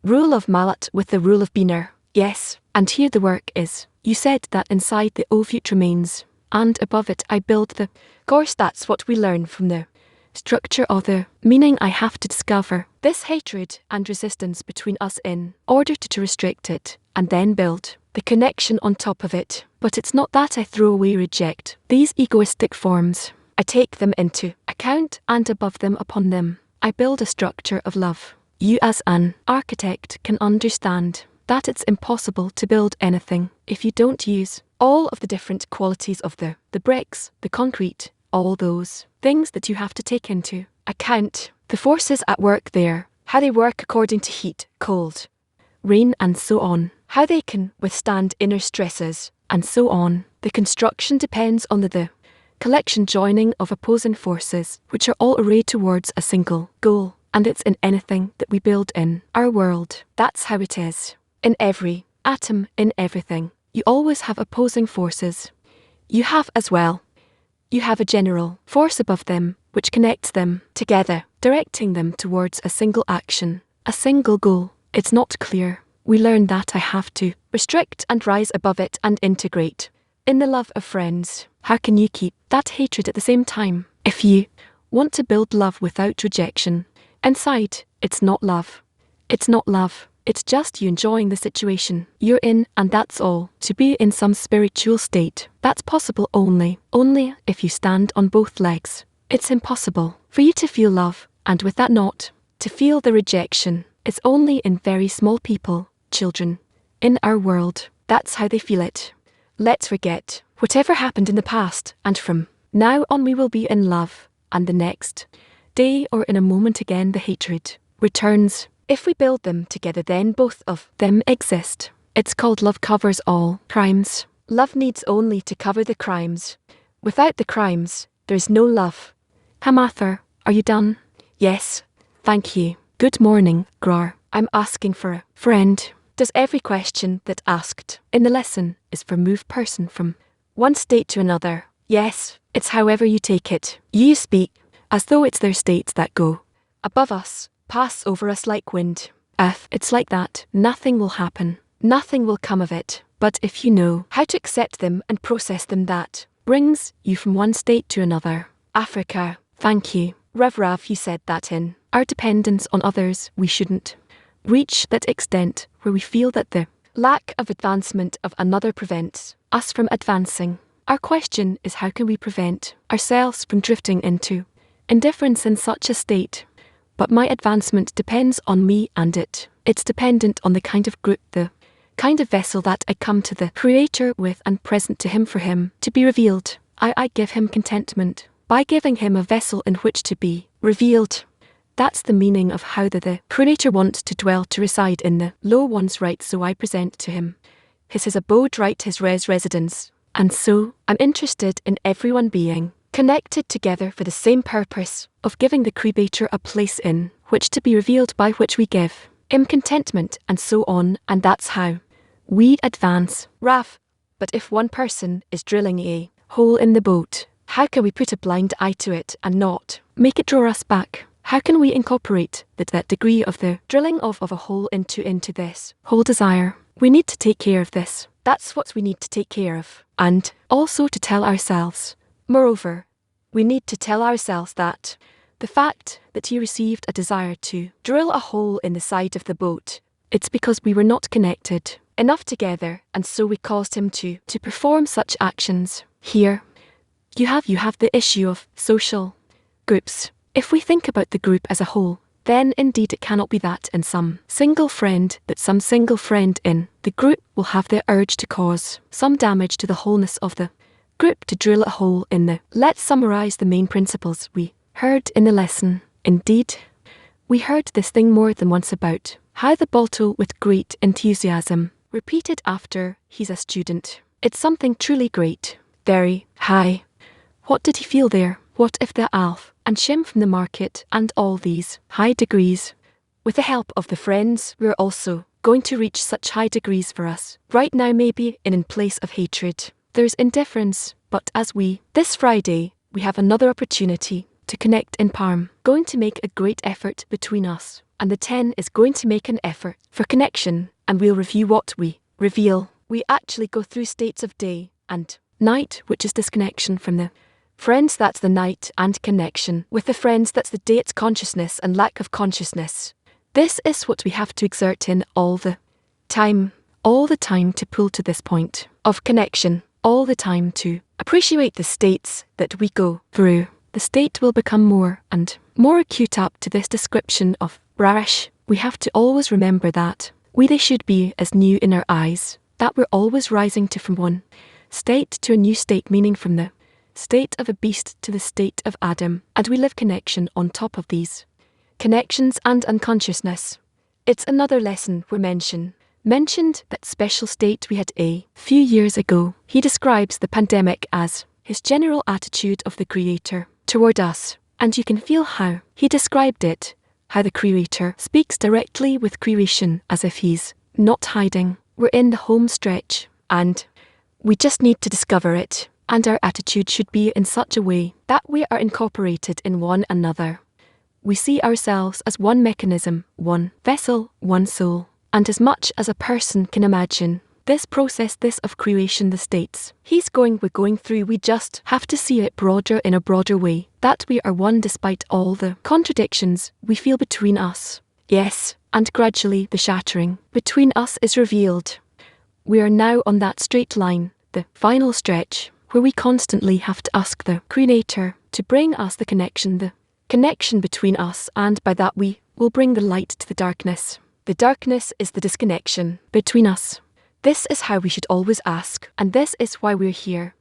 rule of Malat with the rule of Biner. Yes, and here the work is. You said that inside the ovute remains, and above it I build the course. That's what we learn from the structure of the meaning. I have to discover this hatred and resistance between us in order to restrict it, and then build the connection on top of it. But it's not that I throw away, reject these egoistic forms. I take them into account, and above them, upon them, I build a structure of love. You as an architect can understand that it's impossible to build anything if you don't use all of the different qualities of the bricks, the concrete, all those things that you have to take into account. The forces at work there, how they work according to heat, cold, rain and so on, how they can withstand inner stresses and so on. The construction depends on the collection joining of opposing forces, which are all arrayed towards a single goal. And it's in anything that we build in our world. That's how it is. In every atom, in everything, you always have opposing forces. You have as well. You have a general force above them, which connects them together, directing them towards a single action, a single goal. It's not clear. We learn that I have to restrict and rise above it and integrate. In the love of friends, how can you keep that hatred at the same time? If you want to build love without rejection, inside, it's not love. It's not love. It's just you enjoying the situation you're in, and that's all. To be in some spiritual state, that's possible only if you stand on both legs. It's impossible for you to feel love, and with that not to feel the rejection. It's only in very small people, children, in our world. That's how they feel it. Let's forget whatever happened in the past, and from now on we will be in love, and the next day or in a moment again the hatred returns. If we build them together, then both of them exist. It's called love covers all crimes. Love needs only to cover the crimes. Without the crimes, there is no love. Hamathar, are you done? Yes, thank you. Good morning, Grar. I'm asking for a friend. Does every question that asked in the lesson is for move person from one state to another? Yes, it's however you take it. You speak as though it's their states that go above us, pass over us like wind. It's like that. Nothing will happen. Nothing will come of it. But if you know how to accept them and process them, that brings you from one state to another. Africa, thank you. Rav, you said that in our dependence on others, we shouldn't reach that extent where we feel that the lack of advancement of another prevents us from advancing. Our question is, how can we prevent ourselves from drifting into indifference in such a state? But my advancement depends on me, and it's dependent on the kind of group, the kind of vessel that I come to the Creator with and present to Him for Him to be revealed. I give Him contentment by giving Him a vessel in which to be revealed. That's the meaning of how the Creator wants to dwell, to reside in the low ones, right? So I present to Him his abode, right, his residence. And so I'm interested in everyone being connected together for the same purpose of giving the Creator a place in which to be revealed, by which we give Him contentment and so on, and that's how we advance. Raf, but if one person is drilling a hole in the boat, how can we put a blind eye to it and not make it draw us back? How can we incorporate that degree of the drilling of a hole into this whole desire? We need to take care of this. That's what we need to take care of. And also to tell ourselves. Moreover, we need to tell ourselves that the fact that you received a desire to drill a hole in the side of the boat, it's because we were not connected enough together, and so we caused him to perform such actions. Here, you have the issue of social groups. If we think about the group as a whole, then indeed it cannot be that in some single friend in the group will have the urge to cause some damage to the wholeness of the group, to drill a hole in the. Let's summarize the main principles we heard in the lesson. Indeed, we heard this thing more than once about how the Balto with great enthusiasm repeated after he's a student. It's something truly great, very high. What did he feel there? What if the Alf and shim from the market, and all these high degrees. With the help of the friends, we're also going to reach such high degrees for us. Right now maybe in place of hatred, there's indifference, but this Friday, we have another opportunity to connect in Parm. Going to make a great effort between us, and the 10 is going to make an effort for connection, and we'll review what we reveal. We actually go through states of day and night, which is disconnection from the friends, that's the night, and connection with the friends, that's the day, it's consciousness and lack of consciousness. This is what we have to exert in all the time to pull to this point of connection, all the time to appreciate the states that we go through. The state will become more and more acute up to this description of rash. We have to always remember that they should be as new in our eyes, that we're always rising from one state to a new state, meaning from the state of a beast to the state of Adam, and we live connection on top of these connections and unconsciousness. It's another lesson we're mentioned that special state we had a few years ago. He describes the pandemic as his general attitude of the Creator toward us, and you can feel how he described it, how the Creator speaks directly with creation as if he's not hiding. We're in the home stretch, and we just need to discover it, and our attitude should be in such a way that we are incorporated in one another. We see ourselves as one mechanism, one vessel, one soul, and as much as a person can imagine, this process, this of creation, the states we're going through, we just have to see it in a broader way, that we are one despite all the contradictions we feel between us. Yes, and gradually the shattering between us is revealed. We are now on that straight line, the final stretch, where we constantly have to ask the Creator to bring us the connection between us, and by that we will bring the light to the darkness. The darkness is the disconnection between us. This is how we should always ask, and this is why we're here.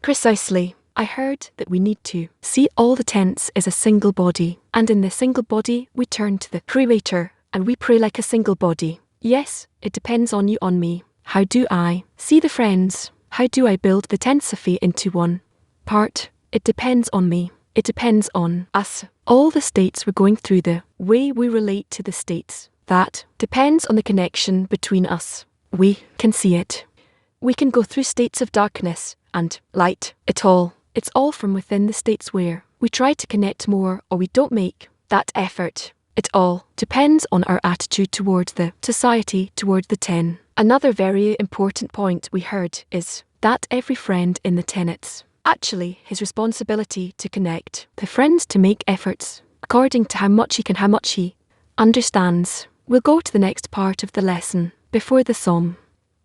Precisely, I heard that we need to see all the tents as a single body, and in the single body we turn to the Creator, and we pray like a single body. Yes, it depends on you, on me. How do I see the friends? How do I build the tensophy into one part? It depends on me. It depends on us. All the states we're going through, the way we relate to the states, that depends on the connection between us. We can see it. We can go through states of darkness and light. It's all from within the states where we try to connect more or we don't make that effort. It all depends on our attitude towards the society, towards the 10. Another very important point we heard is that every friend in the 10, it's actually his responsibility to connect the friends, to make efforts according to how much he understands. We'll go to the next part of the lesson before the psalm.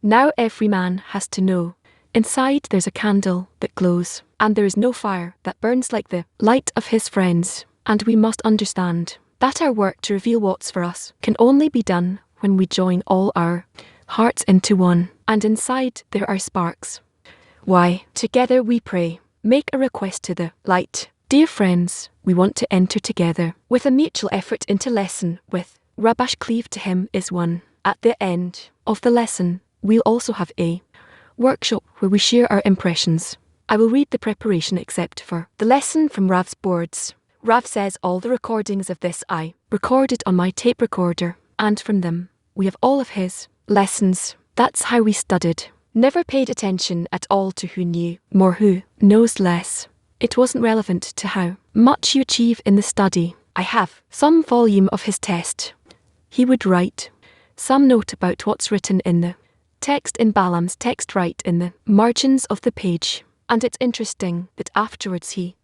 Now every man has to know, inside there's a candle that glows, and there is no fire that burns like the light of his friends. And we must understand that our work to reveal what's for us can only be done when we join all our hearts into one, and inside there are sparks. Why, together we pray, make a request to the light. Dear friends, we want to enter together with a mutual effort into lesson with Rabash cleave to him is one. At the end of the lesson, we'll also have a workshop where we share our impressions. I will read the preparation except for the lesson from Rav's boards. Rav says all the recordings of this I recorded on my tape recorder, and from them, we have all of his lessons. That's how we studied. Never paid attention at all to who knew more, who knows less. It wasn't relevant to how much you achieve in the study. I have some volume of his test. He would write some note about what's written in the text in Balaam's text right in the margins of the page. And it's interesting that afterwards he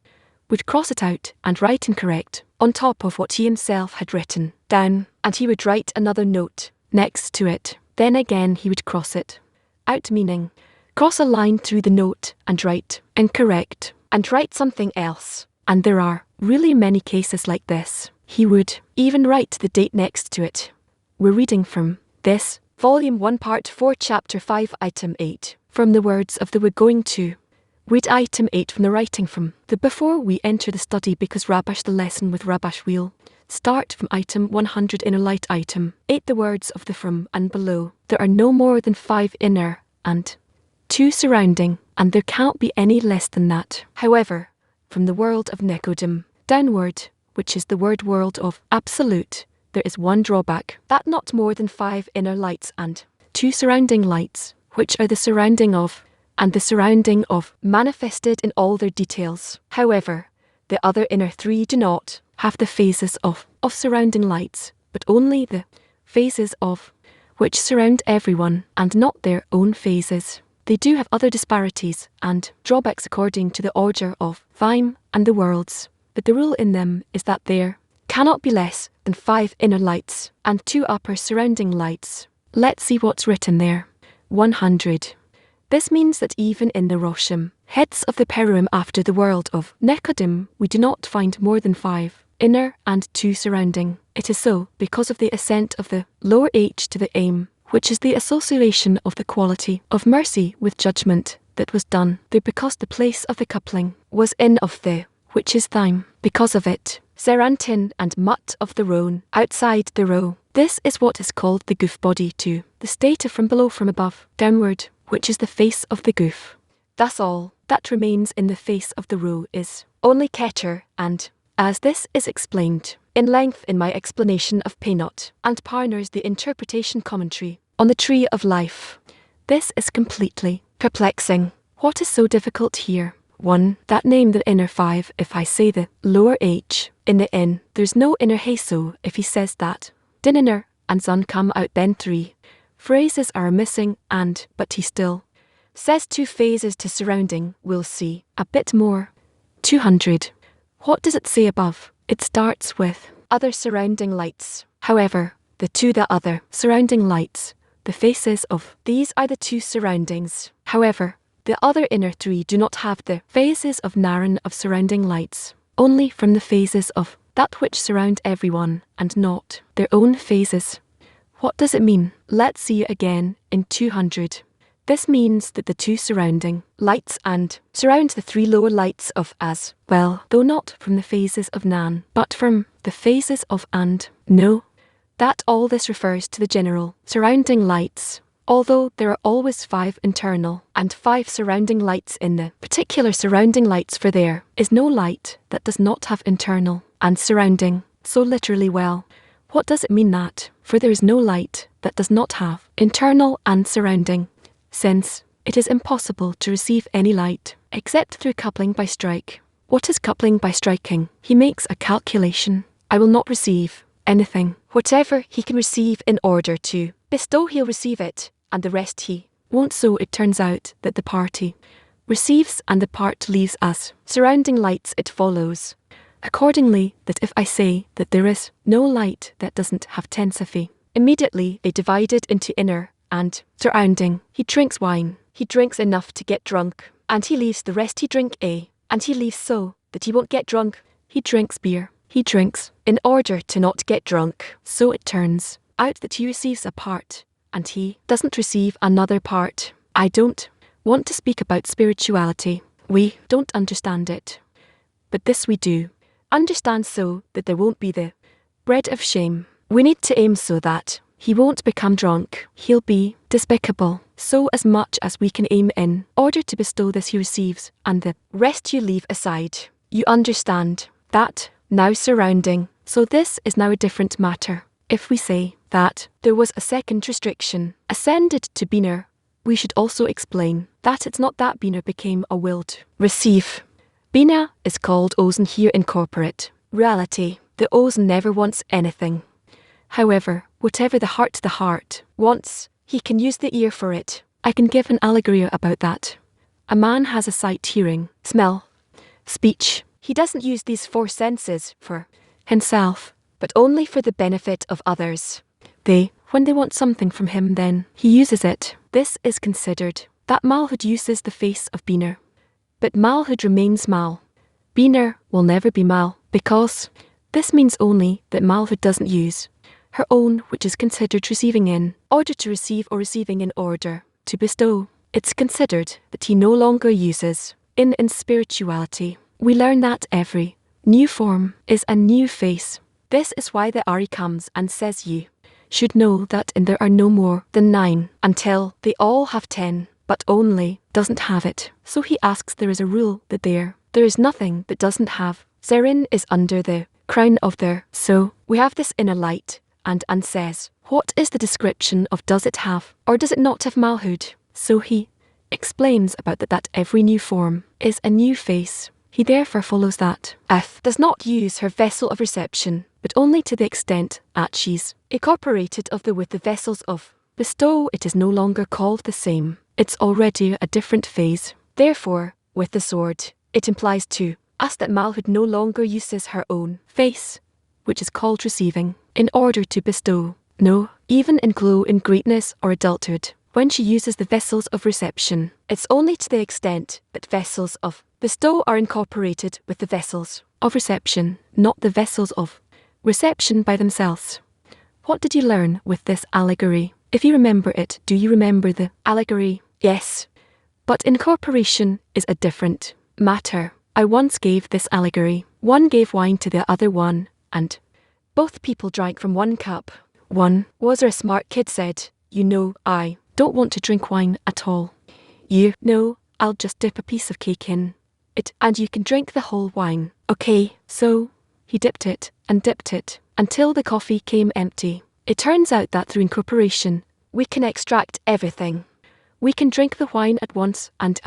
would cross it out and write incorrect on top of what he himself had written down, and he would write another note next to it. Then again he would cross it out, meaning cross a line through the note and write incorrect and write something else. And there are really many cases like this. He would even write the date next to it. We're reading from this, Volume 1, Part 4, Chapter 5, Item 8, from the words of the we're going to read Item 8 from the writing from the before we enter the study, because Rabash, the lesson with Rabash, will start from Item 100 Inner Light Item 8, the words of the from and below. There are no more than 5 inner and 2 surrounding, and there can't be any less than that. However, from the world of Nekodim, downward, which is the word world of absolute, there is one drawback, that not more than 5 inner lights and 2 surrounding lights, which are the surrounding of, and the surrounding of, manifested in all their details. However, the other inner 3 do not have the phases of surrounding lights, but only the phases of, which surround everyone, and not their own phases. They do have other disparities and drawbacks according to the order of time and the worlds, but the rule in them is that there cannot be less than 5 inner lights and 2 upper surrounding lights. Let's see what's written there. 100. This means that even in the Roshim, heads of the Peruim after the world of Nekodim, we do not find more than 5 inner and 2 surrounding. It is so because of the ascent of the lower H to the aim, which is the association of the quality of mercy with judgment that was done there, because the place of the coupling was in of the, which is thime. Because of it, Serantin and Mut of the Rhone, outside the row. This is what is called the goof body too, the state of from below from above, downward, which is the face of the goof. Thus all that remains in the face of the row is only Keter, and, as this is explained in length in my explanation of Painot and Parner's the interpretation commentary on the Tree of Life, this is completely perplexing. What is so difficult here? 1. That name the inner 5, if I say the lower H in the in, there's no inner heso if he says that. Din inner and sun come out then 3. Phrases are missing and, but he still says 2 phases to surrounding, we'll see a bit more. 200. What does it say above? It starts with other surrounding lights. However, the 2 the other surrounding lights, the faces of these are the 2 surroundings. However, the other inner 3 do not have the phases of Naran of surrounding lights, only from the phases of that which surround everyone and not their own phases. What does it mean? Let's see it again in 200. This means that the 2 surrounding lights and surround the 3 lower lights of as well, though not from the phases of Nan, but from the phases of and. No, that all this refers to the general surrounding lights, although there are always 5 internal and 5 surrounding lights in the particular surrounding lights, for there is no light that does not have internal and surrounding. So literally, well, what does it mean that? For there is no light that does not have internal and surrounding, since it is impossible to receive any light except through coupling by strike. What is coupling by striking? He makes a calculation. I will not receive anything. Whatever he can receive in order to bestow, he'll receive it, and the rest he won't. So it turns out that the party receives and the part leaves as surrounding lights. It follows accordingly that if I say that there is no light that doesn't have tensifi, immediately they divide it into inner and surrounding. He drinks wine, he drinks enough to get drunk, and he leaves the rest. He drink and he leaves so that he won't get drunk. He drinks beer, he drinks in order to not get drunk. So it turns out that he receives a part, and he doesn't receive another part. I don't want to speak about spirituality. We don't understand it. But this we do understand, so that there won't be the bread of shame. We need to aim so that he won't become drunk. He'll be despicable. So as much as we can aim in order to bestow this he receives, and the rest you leave aside. You understand that now surrounding. So this is now a different matter. If we say that there was a second restriction ascended to Biner, we should also explain that it's not that Biner became a willed receive. Bina is called Ozen here in corporate reality. The Ozen never wants anything. However, whatever the heart wants, he can use the ear for it. I can give an allegory about that. A man has a sight, hearing, smell, speech. He doesn't use these 4 senses for himself, but only for the benefit of others. When they want something from him, then he uses it. This is considered that Malhud uses the face of Biner. But Malhud remains Mal. Biner will never be Mal, because this means only that Malhud doesn't use her own, which is considered receiving in order to receive or receiving in order to bestow. It's considered that he no longer uses in spirituality. We learn that every new form is a new face. This is why the Ari comes and says you should know that in there are no more than 9 until they all have 10, but only doesn't have it. So he asks, there is a rule that there is nothing that doesn't have Zerin is under the crown of the. So we have this inner light and says, what is the description of does it have or does it not have malhood? So he explains about that every new form is a new face. He therefore follows that F does not use her vessel of reception, but only to the extent that she's incorporated with the vessels of bestow. It is no longer called the same. It's already a different phase. Therefore, with the sword, it implies to us that malhood no longer uses her own face, which is called receiving, in order to bestow. No, even in glow in greatness or adulthood, when she uses the vessels of reception, it's only to the extent that vessels of bestow are incorporated with the vessels of reception, not the vessels of reception by themselves. What did you learn with this allegory? If you remember it, do you remember the allegory? Yes. But incorporation is a different matter. I once gave this allegory. One gave wine to the other one, and both people drank from one cup. One was a smart kid said, you know, I don't want to drink wine at all. You know, I'll just dip a piece of cake in it and you can drink the whole wine. Okay, so he dipped it until the coffee came empty. It turns out that through incorporation, we can extract everything. We can drink the wine at once and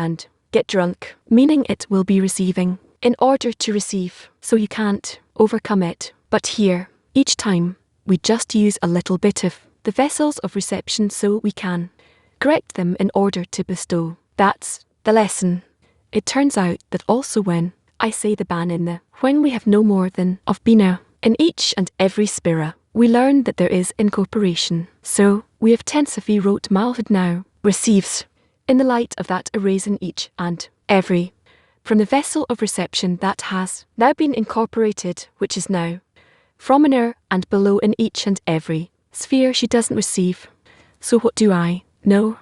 get drunk, meaning it will be receiving in order to receive, so you can't overcome it. But here, each time, we just use a little bit of the vessels of reception so we can correct them in order to bestow. That's the lesson. It turns out that also when I say the ban in the when we have no more than of bina in each and every spira, we learn that there is incorporation. So we have tensifi wrote malhood now receives in the light of that erasin each and every from the vessel of reception that has now been incorporated, which is now from inner and below in each and every sphere she doesn't receive. So what do I know?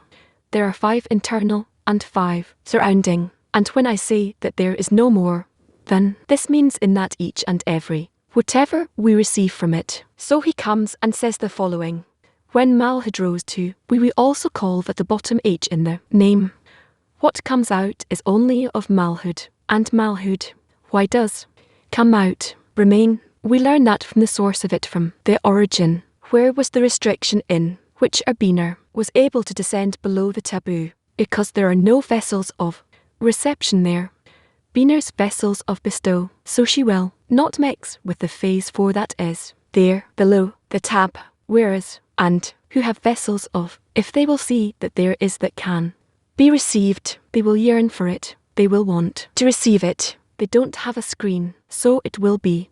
There are 5 internal and 5 surrounding. And when I say that there is no more, then this means in that each and every, whatever we receive from it. So he comes and says the following. When malhood rose to, we also call that the bottom H in the name. What comes out is only of malhood, and malhood, why does come out, remain? We learn that from the source of it, from the origin, where was the restriction in which a beaner was able to descend below the taboo, because there are no vessels of reception there. Beaner's vessels of bestow, so she will not mix with the phase 4 that is there below the tab, whereas, and who have vessels of, if they will see that there is that can be received, they will yearn for it, they will want to receive it. They don't have a screen, so it will be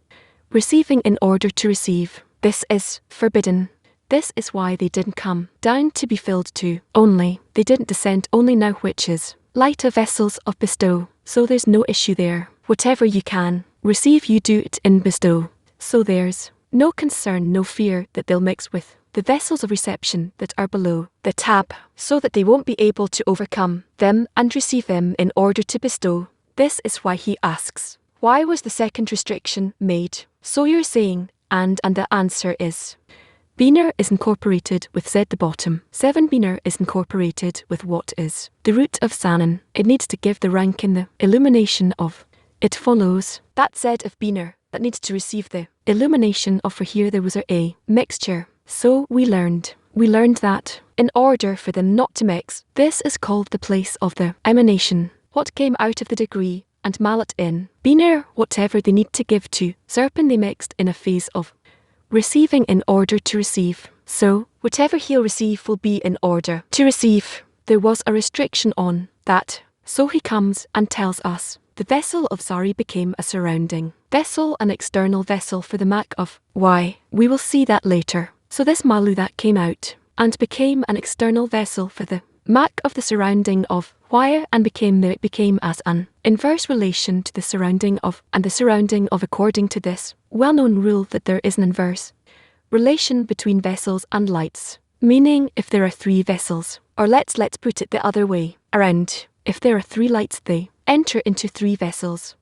receiving in order to receive. This is forbidden. This is why they didn't come down to be filled to only. They didn't descend only now, which is lighter vessels of bestow. So there's no issue there. Whatever you can receive, you do it in bestow. So there's no concern, no fear that they'll mix with the vessels of reception that are below the tab, so that they won't be able to overcome them and receive them in order to bestow. This is why he asks, why was the second restriction made? So you're saying, and the answer is, Beaner is incorporated with Z the bottom. 7 Beaner is incorporated with what is the root of Sanan. It needs to give the rank in the illumination of. It follows that Z of Beaner that needs to receive the illumination of, for here there was a mixture. So we learned that in order for them not to mix, this is called the place of the emanation. What came out of the degree and Malat in Beaner, whatever they need to give to Serpent, they mixed in a phase of receiving in order to receive. So, whatever he'll receive will be in order to receive. There was a restriction on that. So he comes and tells us, the vessel of Zari became a surrounding vessel, an external vessel for the Mak of Y. We will see that later. So this Malu that came out and became an external vessel for the Mak of the surrounding of Y, and became as an inverse relation to the surrounding of, and the surrounding of, according to this well-known rule that there is an inverse relation between vessels and lights. Meaning, if there are 3 vessels, or let's put it the other way around, if there are 3 lights, they enter into 3 vessels,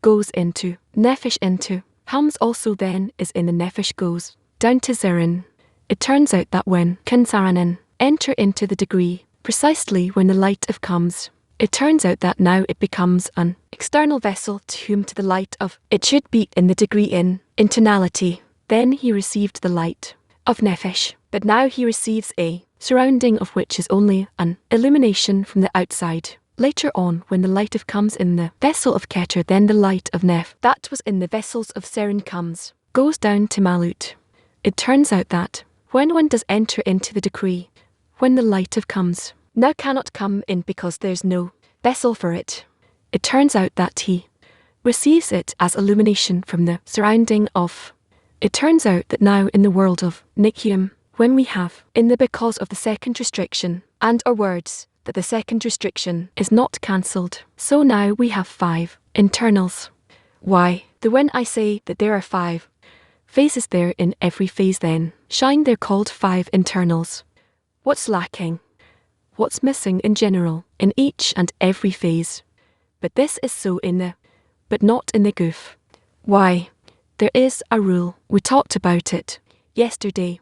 goes into Nefesh into Hams, also then is in the Nefesh, goes down to Zerin. It turns out that when Kansaranen enter into the degree, precisely when the light of comes It turns out that now it becomes an external vessel to whom to the light of it should be in the degree in internality. Then he received the light of Nefesh, but now he receives a surrounding of which is only an illumination from the outside. Later on, when the light of comes in the vessel of Keter, then the light of Nef, that was in the vessels of Seren comes, goes down to Malut. It turns out that when one does enter into the decree, when the light of comes now cannot come in because there's no vessel for it, it turns out that he receives it as illumination from the surrounding of. It turns out that now in the world of Nikium, when we have in the because of the second restriction and our words that the second restriction is not cancelled, so now we have 5 internals. Why, when I say that there are 5 phases there in every phase, then shine they're called 5 internals. What's lacking? What's missing in general in each and every phase? But this is so in the, but not in the goof. Why? There is a rule. We talked about it yesterday.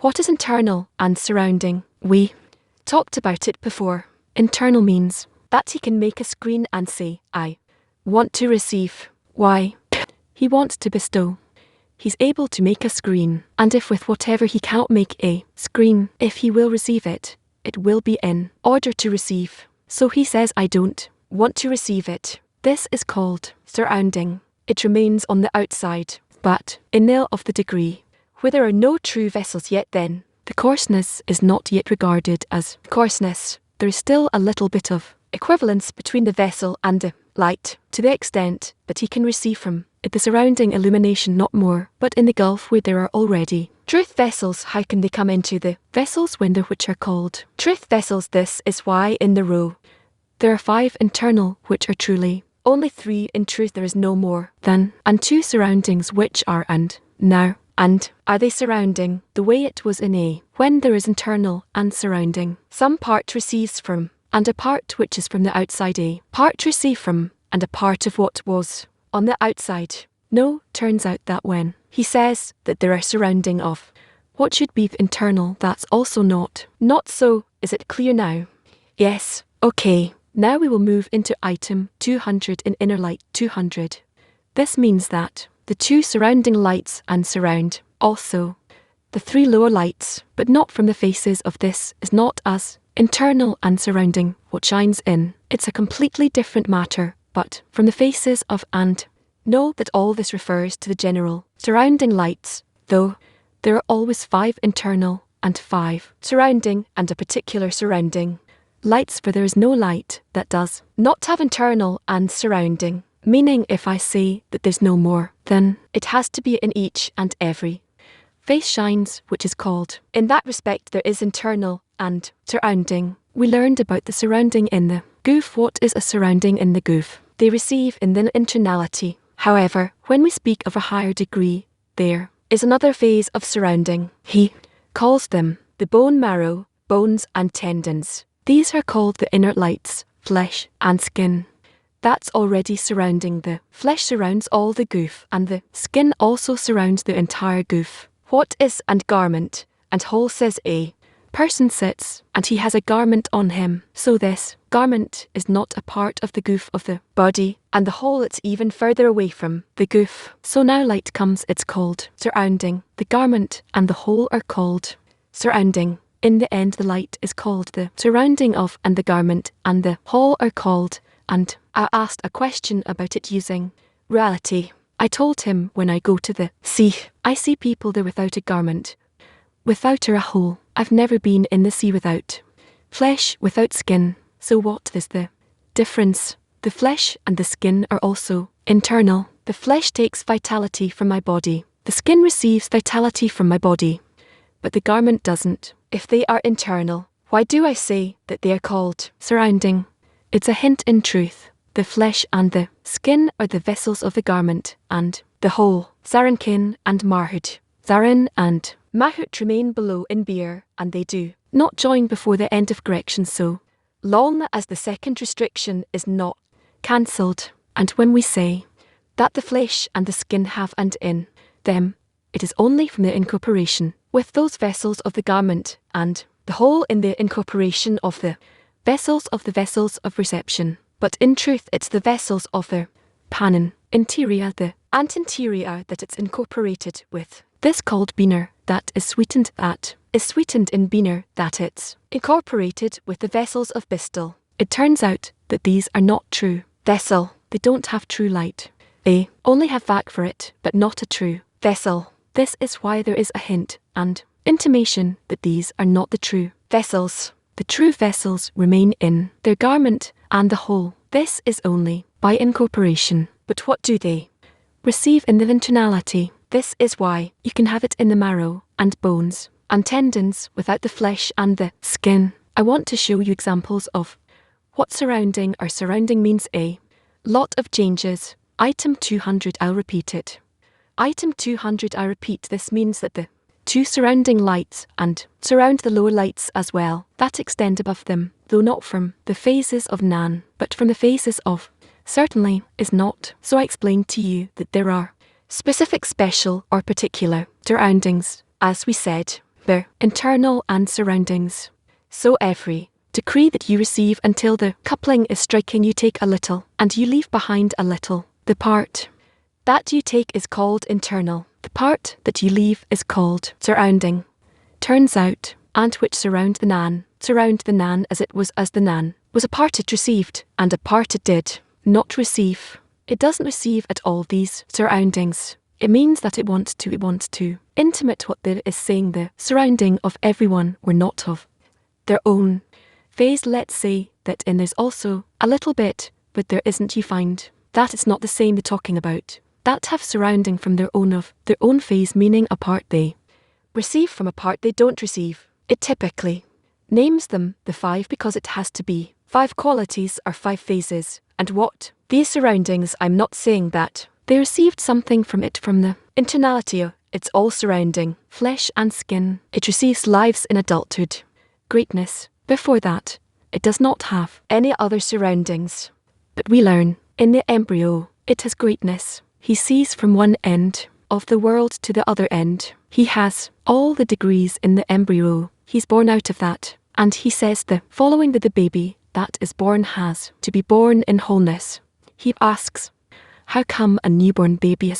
What is internal and surrounding? We talked about it before. Internal means that he can make a screen and say, I want to receive. Why? He wants to bestow. He's able to make a screen, and if with whatever he cannot make a screen, if he will receive it, it will be in order to receive. So he says, I don't want to receive it. This is called surrounding. It remains on the outside, but in nil of the degree, where there are no true vessels yet, then the coarseness is not yet regarded as coarseness. There is still a little bit of equivalence between the vessel and the light, to the extent that he can receive from it the surrounding illumination, not more, but in the gulf where there are already truth vessels, how can they come into the vessels when the which are called truth vessels? This is why in the row there are 5 internal which are truly only 3 in truth. There is no more than and 2 surroundings which are and now. And are they surrounding the way it was in A, when there is internal and surrounding? Some part receives from, and a part which is from the outside, A part receive from, and a part of what was on the outside. No, turns out that when he says that there are surrounding of what should be internal, that's also not so. Is it clear now? Yes, okay. Now we will move into item 200 in inner light 200. This means that the 2 surrounding lights and surround also the 3 lower lights, but not from the faces of this, is not as internal and surrounding what shines in. It's a completely different matter, but from the faces of and. Know that all this refers to the general surrounding lights, though there are always 5 internal and 5 surrounding and a particular surrounding lights, for there is no light that does not have internal and surrounding. Meaning, if I say that there's no more, then it has to be in each and every face shines, which is called. In that respect, there is internal and surrounding. We learned about the surrounding in the goof. What is a surrounding in the goof? They receive in the internality. However, when we speak of a higher degree, there is another phase of surrounding. He calls them the bone marrow, bones and tendons. These are called the inner lights, flesh and skin. That's already surrounding. The flesh surrounds all the goof, and the skin also surrounds the entire goof. What is and garment? And whole says a person sits, and he has a garment on him. So this garment is not a part of the goof of the body, and the whole it's even further away from the goof. So now light comes, it's called surrounding. The garment and the whole are called surrounding. In the end, the light is called the surrounding of, and the garment and the whole are called. And I asked a question about it using reality. I told him, when I go to the sea, I see people there without a garment, without a hole. I've never been in the sea without flesh, without skin. So what is the difference? The flesh and the skin are also internal. The flesh takes vitality from my body. The skin receives vitality from my body. But the garment doesn't. If they are internal, why do I say that they are called surrounding? It's a hint in truth. The flesh and the skin are the vessels of the garment, and the whole, Zarankin and Marhud, Zarin and Mahut remain below in beer, and they do not join before the end of correction so long as the second restriction is not cancelled. And when we say that the flesh and the skin have and in them, it is only from the incorporation with those vessels of the garment, and the whole in the incorporation of the vessels of reception. But in truth it's the vessels of the panin interior, the antinterior that it's incorporated with. This called beaner, that is sweetened in beaner, that it's incorporated with the vessels of Bistal. It turns out that these are not true vessel. They don't have true light. They only have vac for it, but not a true vessel. This is why there is a hint and intimation that these are not the true vessels. The true vessels remain in their garment and the whole. This is only by incorporation. But what do they receive in the internality? This is why you can have it in the marrow and bones and tendons without the flesh and the skin. I want to show you examples of what surrounding or surrounding means. A lot of changes. Item 200, I'll repeat it. Item 200, I repeat, this means that the two surrounding lights and surround the lower lights as well, that extend above them, though not from the phases of Nan, but from the phases of certainly is not. So I explained to you that there are specific, special or particular surroundings, as we said, they're internal and surroundings. So every decree that you receive until the coupling is striking, you take a little and you leave behind a little. The part that you take is called internal. The part that you leave is called surrounding. Turns out, and which surround the Nan as it was, as the Nan was a part it received and a part it did not receive. It doesn't receive at all these surroundings. It means that it wants to intimate what there is, saying the surrounding of everyone were not of their own phase. Let's say that in there's also a little bit, but there isn't. You find that it's not the same they're talking about. That have surrounding from their own phase, meaning a part they receive from a part they don't receive. It typically names them the five because it has to be five qualities or five phases. And what these surroundings, I'm not saying that they received something from it from the internality. It's all surrounding flesh and skin. It receives lives in adulthood, greatness. Before that, it does not have any other surroundings. But we learn in the embryo, it has greatness. He sees from one end of the world to the other end. He has all the degrees in the embryo. He's born out of that. And he says the following, that the baby that is born has to be born in wholeness. He asks, how come a newborn baby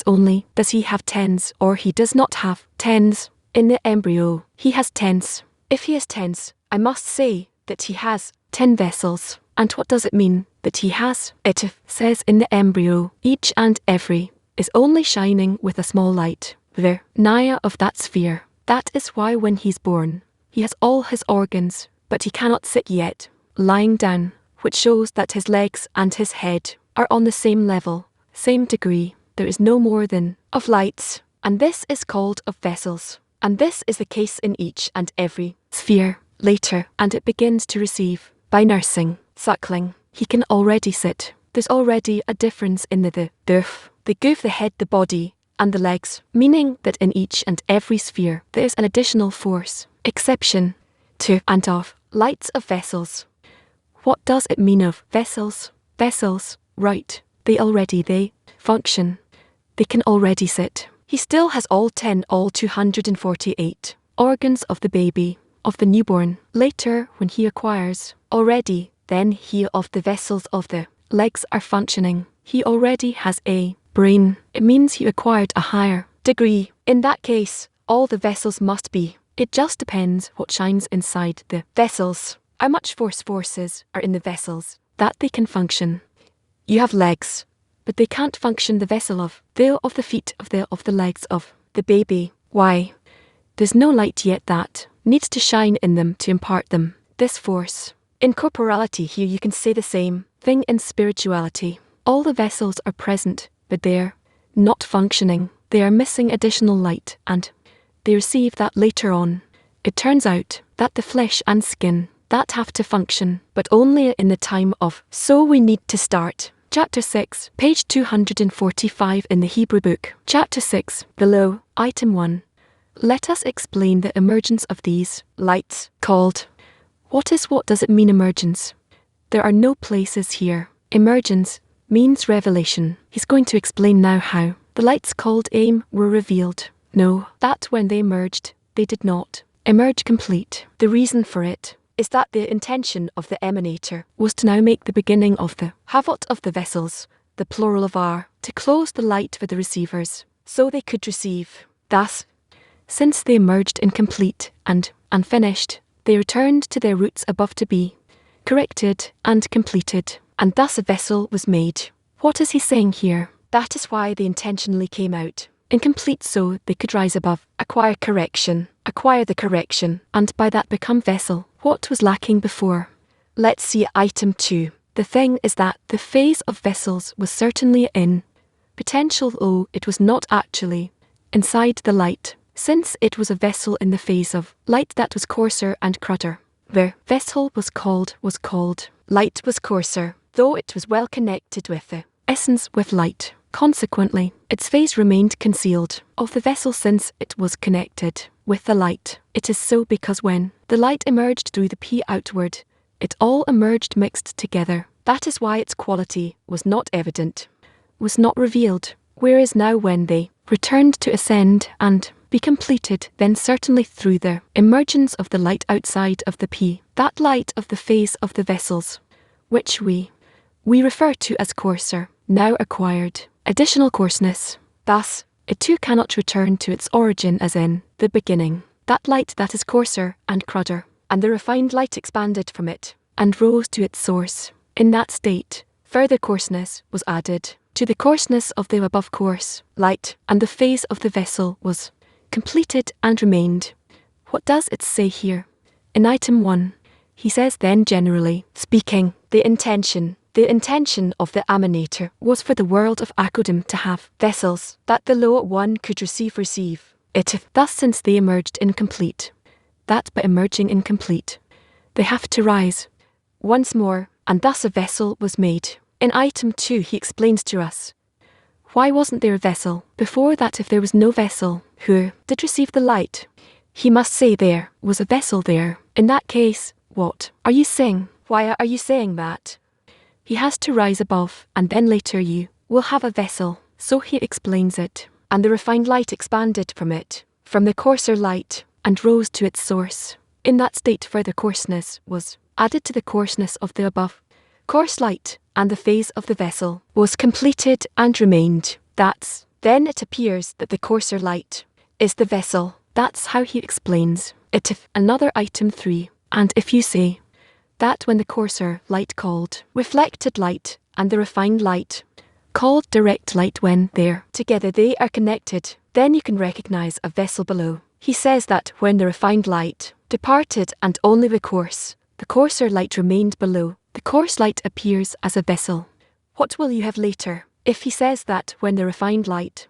does he have tens, or he does not have tens in the embryo? He has tens. If he has tens, I must say that he has 10 vessels. And what does it mean that he has? It says in the embryo, each and every is only shining with a small light, the naya of that sphere. That is why when he's born, he has all his organs, but he cannot sit yet, lying down, which shows that his legs and his head are on the same level, same degree. There is no more than of lights, and this is called of vessels. And this is the case in each and every sphere. Later, and it begins to receive by nursing, suckling. He can already sit. There's already a difference in the goof, the head, the body, and the legs, meaning that in each and every sphere there is an additional force, exception to and of lights of vessels. What does it mean of vessels? Vessels, right, they function. They can already sit. He still has all 248 organs of the baby, of the newborn. Later, when he acquires already, then he of the vessels of the legs are functioning. He already has a brain. It means he acquired a higher degree. In that case, all the vessels must be. It just depends what shines inside the vessels. How much forces are in the vessels that they can function. You have legs, but they can't function the vessel of the feet of the legs of the baby. Why? There's no light yet that needs to shine in them to impart them this force. In corporality, here you can say the same thing in spirituality. All the vessels are present, but they're not functioning. They are missing additional light, and they receive that later on. It turns out that the flesh and skin that have to function, but only in the time of. So we need to start. Chapter 6, page 245 in the Hebrew book. Chapter 6, below, item 1. Let us explain the emergence of these lights, called. What does it mean, emergence? There are no places here. Emergence means revelation. He's going to explain now how the lights called aim were revealed. No, that when they emerged, they did not emerge complete. The reason for it is that the intention of the emanator was to now make the beginning of the havot of the vessels, the plural of R, to close the light for the receivers, so they could receive. Thus, since they emerged incomplete and unfinished, they returned to their roots above to be corrected and completed, and thus a vessel was made. What is he saying here? That is why they intentionally came out incomplete, so they could rise above, acquire the correction, and by that become vessel, what was lacking before. Let's see item 2. The thing is that the phase of vessels was certainly in potential, though it was not actually inside the light, since it was a vessel in the phase of light that was coarser and crudder. The vessel was called light was coarser, though it was well connected with the essence with light. Consequently, its phase remained concealed of the vessel since it was connected with the light. It is so because when the light emerged through the P outward, it all emerged mixed together. That is why its quality was not evident, was not revealed. Whereas now when they returned to ascend and be completed, then certainly through the emergence of the light outside of the P, that light of the phase of the vessels, which we refer to as coarser, now acquired additional coarseness. Thus, it too cannot return to its origin as in the beginning, that light that is coarser and crudder, and the refined light expanded from it, and rose to its source. In that state, further coarseness was added to the coarseness of the above coarse light, and the phase of the vessel was completed and remained. What does it say here? In item 1, he says then generally speaking, the intention of the emanator was for the world of Akodim to have vessels that the lower one could receive it. Thus since they emerged incomplete, that by emerging incomplete, they have to rise once more, and thus a vessel was made. In item 2 he explains to us, why wasn't there a vessel before that? If there was no vessel who did receive the light, he must say there was a vessel there. In that case, what are you saying? Why are you saying that? He has to rise above, and then later you will have a vessel. So he explains it. And the refined light expanded from it, from the coarser light, and rose to its source. In that state further coarseness was added to the coarseness of the above coarse light, and the phase of the vessel was completed and remained. Then it appears that the coarser light is the vessel. That's how he explains it. If another item 3, and if you say that when the coarser light called reflected light and the refined light called direct light, when they're together they are connected, then you can recognize a vessel below. He says that when the refined light departed and only the coarser light remained below, the coarse light appears as a vessel. What will you have later? If he says that when the refined light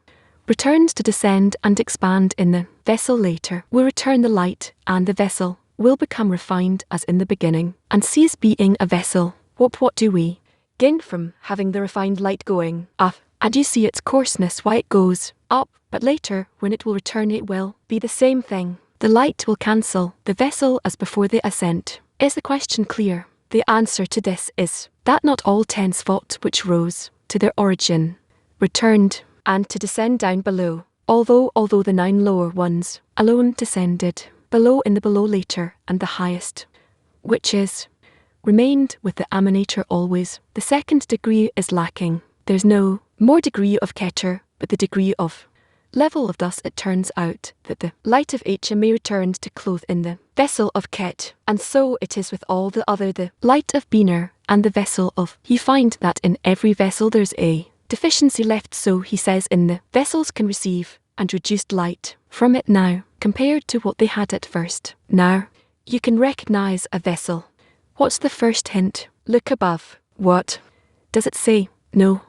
returns to descend and expand in the vessel later, will return the light, and the vessel will become refined as in the beginning, and cease being a vessel. What do we gain from having the refined light going up? And you see its coarseness, why it goes up, but later when it will return it will be the same thing. The light will cancel the vessel as before the ascent. Is the question clear? The answer to this is that not all 10 thoughts which rose to their origin returned, and to descend down below, although the 9 lower ones alone descended below in the below later, and the highest, which is remained with the emanator always. The second degree is lacking. There's no more degree of Keter, but the degree of level of. Thus it turns out that the light of HM returned to clothe in the vessel of Ket, and so it is with all the other, the light of Biner and the vessel of. You find that in every vessel there's a deficiency left, so he says in the vessels can receive and reduced light from it now, compared to what they had at first. Now, you can recognize a vessel. What's the first hint? Look above. What does it say? No.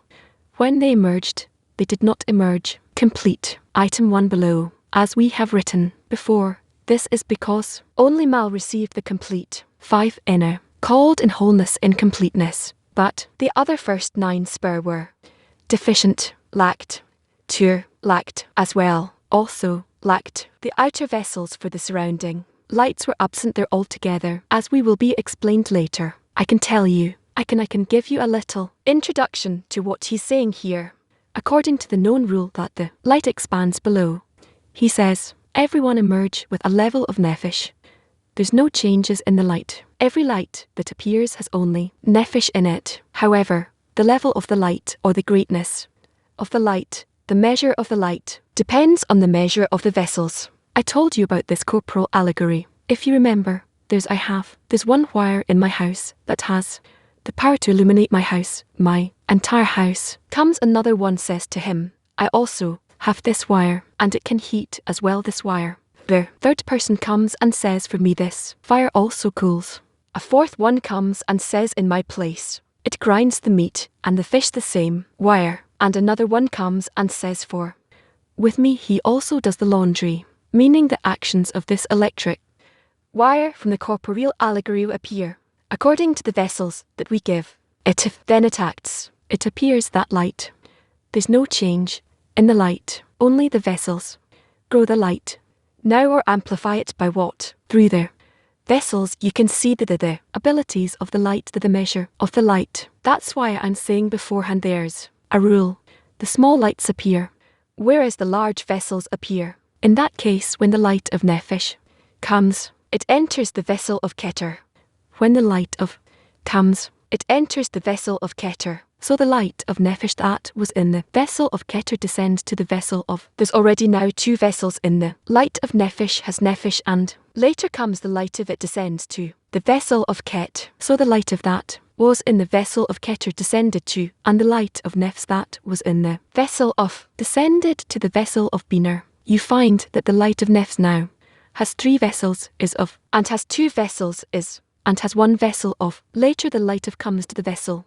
When they emerged, they did not emerge complete. Item 1 below. As we have written before, this is because only Mal received the complete 5 inner, called in wholeness in completeness, but the other first 9 spur were deficient, lacked. Tur lacked as well, also lacked the outer vessels for the surrounding lights were absent there altogether, as we will be explained later. I can tell you, I can give you a little introduction to what he's saying here. According to the known rule that the light expands below, he says, everyone emerge with a level of nephesh, there's no changes in the light. Every light that appears has only nephesh in it. However, the level of the light or the greatness of the light, the measure of the light, depends on the measure of the vessels. I told you about this corporal allegory. If you remember, there's one wire in my house that has the power to illuminate my house, my entire house. Comes another one, says to him, I also have this wire, and it can heat as well this wire. The third person comes and says, for me this fire also cools. A fourth one comes and says, in my place, it grinds the meat and the fish the same wire. And another one comes and says, for with me he also does the laundry. Meaning the actions of this electric wire from the corporeal allegory appear according to the vessels that we give it. If then it acts, it appears that light. There's no change in the light, only the vessels grow the light now or amplify it by what? Through the vessels you can see the abilities of the light, the measure of the light. That's why I'm saying beforehand there's a rule. The small lights appear, whereas the large vessels appear. In that case, when the light of nephesh comes, it enters the vessel of Keter. When the light of comes, it enters the vessel of Keter. So the light of nephesh that was in the vessel of Keter descends to the vessel of. There's already now two vessels in the light of nephesh has nephesh, and later comes the light of it descends to the vessel of Ket. So the light of that was in the vessel of Keter descended to, and the light of nefs that was in the vessel of descended to the vessel of Biner. You find that the light of nefs now has three vessels is of, and has two vessels is, and has one vessel of. Later the light of comes to the vessel,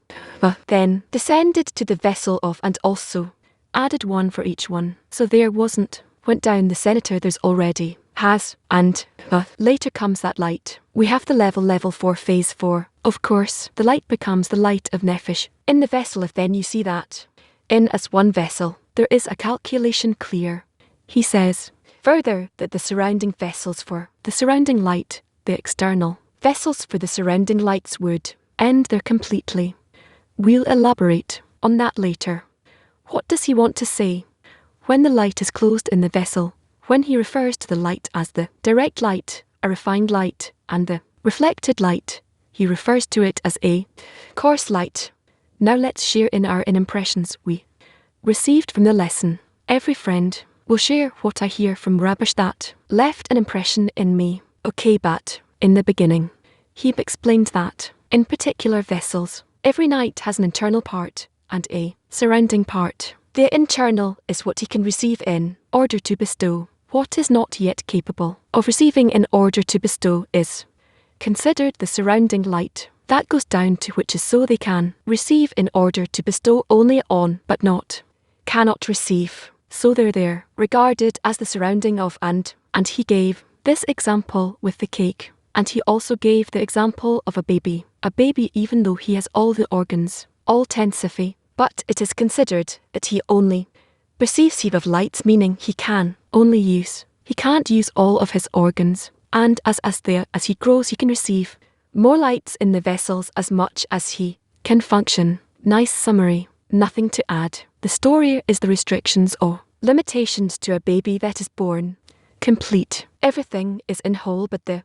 then descended to the vessel of, and also added one for each one. So there went down the senator, there's already has, and later comes that light. We have the level 4, phase 4. Of course, the light becomes the light of nephesh in the vessel. If then you see that in as one vessel, there is a calculation clear. He says further that the surrounding vessels for the surrounding light, the external vessels for the surrounding lights would end there completely. We'll elaborate on that later. What does he want to say? When the light is closed in the vessel, when he refers to the light as the direct light, a refined light, and the reflected light, he refers to it as a coarse light. Now let's share in our impressions we received from the lesson. Every friend will share what I hear from Rabash that left an impression in me. Okay, but in the beginning, he explained that, in particular vessels, every night has an internal part and a surrounding part. The internal is what he can receive in order to bestow. What is not yet capable of receiving in order to bestow is considered the surrounding light. That goes down to which is so they can receive in order to bestow only on, but not, cannot receive. So they're there, regarded as the surrounding of, and he gave this example with the cake. And he also gave the example of a baby even though he has all the organs, all tensifi, but it is considered that he only perceives heave of lights, meaning he can't use all of his organs, and as he grows he can receive more lights in the vessels as much as he can function. Nice summary, nothing to add. The story is the restrictions or limitations to a baby that is born complete. Everything is in whole, but the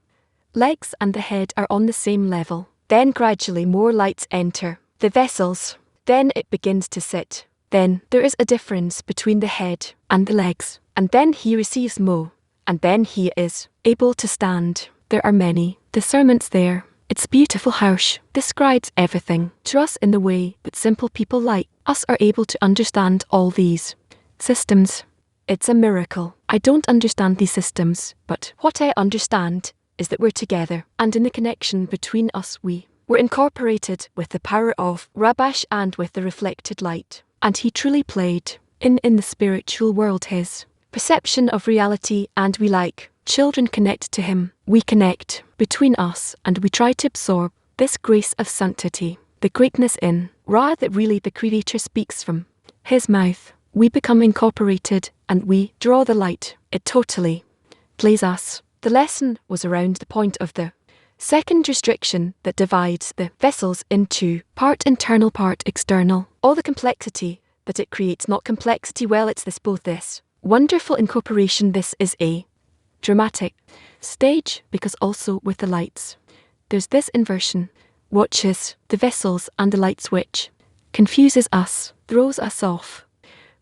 legs and the head are on the same level. Then gradually more lights enter the vessels. Then it begins to sit. Then there is a difference between the head and the legs. And then he receives more. And then he is able to stand. There are many discernments there. Its beautiful house describes everything to us in the way that simple people like us are able to understand all these systems. It's a miracle. I don't understand these systems, but what I understand is that we're together, and in the connection between us we were incorporated with the power of Rabash and with the reflected light. And he truly played in the spiritual world his perception of reality, and we like children connect to him. We connect between us and we try to absorb this grace of sanctity, the greatness in Ra that really the Creator speaks from his mouth. We become incorporated and we draw the light. It totally plays us. The lesson was around the point of the second restriction that divides the vessels into part internal, part external. All the complexity that it creates, not complexity, well, it's this, both this wonderful incorporation. This is a dramatic. Stage, because also with the lights. There's this inversion. Watches, the vessels and the light switch. Confuses us, throws us off.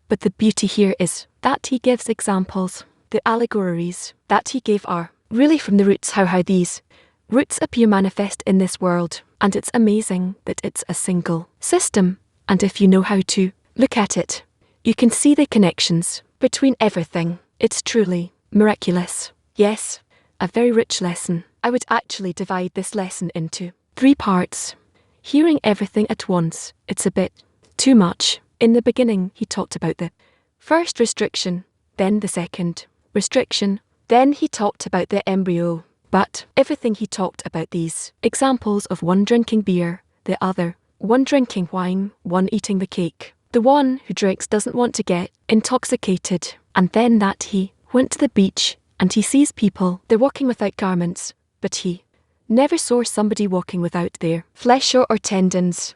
But the beauty here is that he gives examples. The allegories that he gave are really from the roots how these roots appear manifest in this world. And it's amazing that it's a single system. And if you know how to look at it, you can see the connections between everything. It's truly miraculous. Yes, a very rich lesson. I would actually divide this lesson into 3 parts. Hearing everything at once, it's a bit too much. In the beginning, he talked about the first restriction, then the second restriction, then he talked about the embryo. But everything he talked about these examples of one drinking beer, the other, one drinking wine, one eating the cake. The one who drinks doesn't want to get intoxicated. And then that he went to the beach and he sees people, they're walking without garments, but he never saw somebody walking without their flesh or tendons.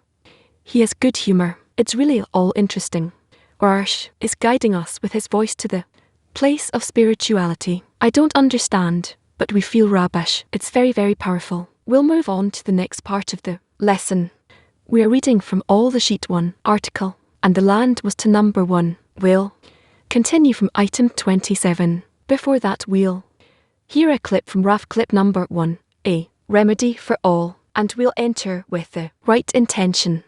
He has good humour. It's really all interesting. Arsh is guiding us with his voice to the place of spirituality. I don't understand, but we feel rubbish. It's very, very powerful. We'll move on to the next part of the lesson. We are reading from all the sheet 1 article, and the land was to number 1. We'll continue from item 27. Before that we'll hear a clip from RAF clip number 1, a remedy for all, and we'll enter with the right intention.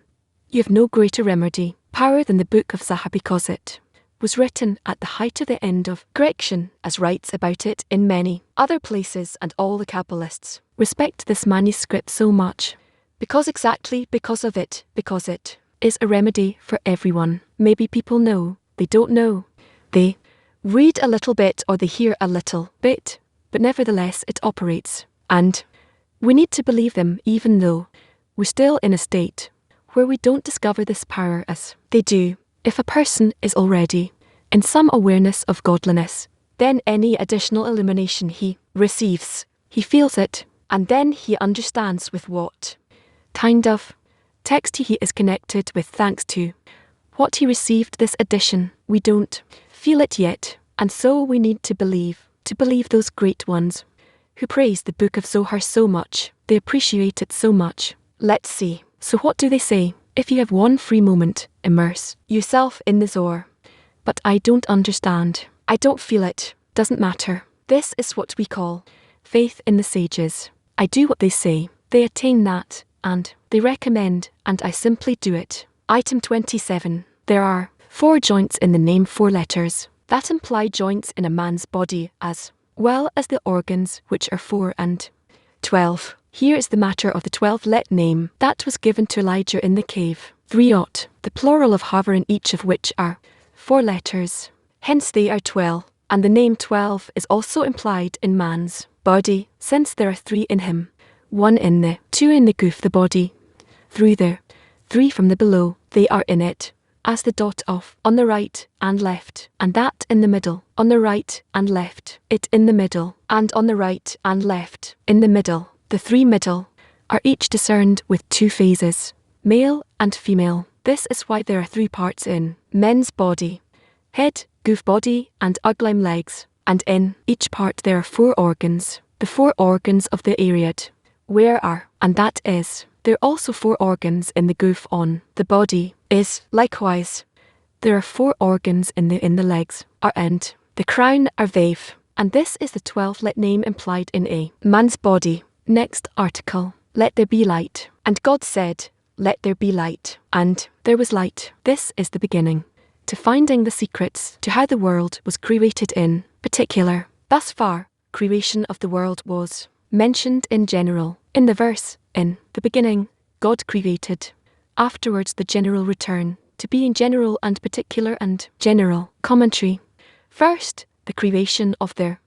You have no greater remedy, power than the book of Zahar, because it was written at the height of the end of correction, as writes about it in many other places, and all the Kabbalists respect this manuscript so much, exactly because of it, because it is a remedy for everyone. Maybe people know, they don't know. They read a little bit or they hear a little bit, but nevertheless it operates. And we need to believe them even though we're still in a state where we don't discover this power as they do. If a person is already in some awareness of godliness, then any additional illumination he receives, he feels it, and then he understands with what kind of text he is connected with thanks to what he received this addition. We don't feel it yet, and so we need to believe those great ones who praise the Book of Zohar so much. They appreciate it so much. Let's see. So what do they say? If you have one free moment, immerse yourself in the Zohar. But I don't understand. I don't feel it. Doesn't matter. This is what we call faith in the sages. I do what they say. They attain that, and they recommend, and I simply do it. Item 27. There are 4 joints in the name, 4 letters, that imply joints in a man's body as well as the organs, which are 4 and 12. Here is the matter of the 12-let name that was given to Elijah in the cave. 3-ot, the plural of hover, in each of which are 4 letters. Hence they are 12, and the name 12 is also implied in man's body, since there are 3 in him. 1 in the, 2 in the goof, the body, through the, 3 from the below, they are in it, as the dot of, on the right and left, and that in the middle, on the right and left, it in the middle, and on the right and left, in the middle. The 3 middle are each discerned with 2 phases, male and female. This is why there are 3 parts in men's body: head, goof body, and uglim legs, and in each part there are 4 organs, the 4 organs of the Ariad, where are, and that is. There are also 4 organs in the goof on the body, is, likewise. There are 4 organs in the legs, are, and the crown are vav, and this is the 12-let name implied in a man's body. Next article. Let there be light. And God said, let there be light. And there was light. This is the beginning to finding the secrets to how the world was created in particular. Thus far, creation of the world was mentioned in general. In the verse, in the beginning, God created. Afterwards the general return to being general and particular and general commentary. First, the creation of the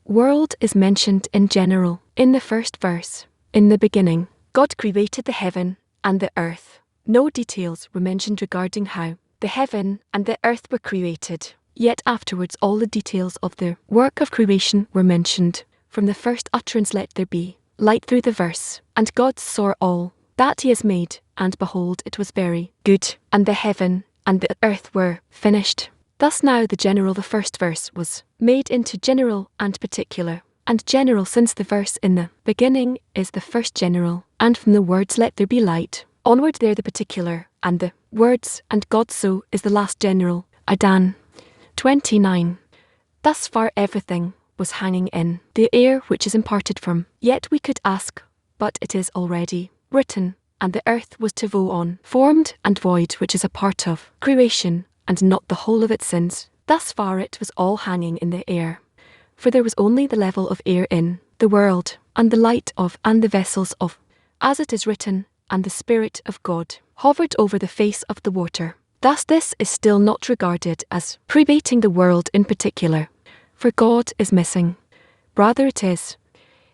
world is mentioned in general. In the first verse, in the beginning, God created the heaven and the earth. No details were mentioned regarding how the heaven and the earth were created. Yet afterwards all the details of the work of creation were mentioned. From the first utterance, let there be light, through the verse, and God saw all that he has made, and behold, it was very good, and the heaven and the earth were finished. Thus now the general, the first verse, was made into general and particular. And general, since the verse in the beginning is the first general, and from the words let there be light, onward there the particular, and the words and God so is the last general. Adan 29. Thus far everything was hanging in the air which is imparted from. Yet we could ask, but it is already written, and the earth was to go on, formed and void, which is a part of creation, and not the whole of it since. Thus far it was all hanging in the air. For there was only the level of air in the world, and the light of, and the vessels of, as it is written, and the Spirit of God hovered over the face of the water. Thus this is still not regarded as predating the world in particular, for God is missing. Rather it is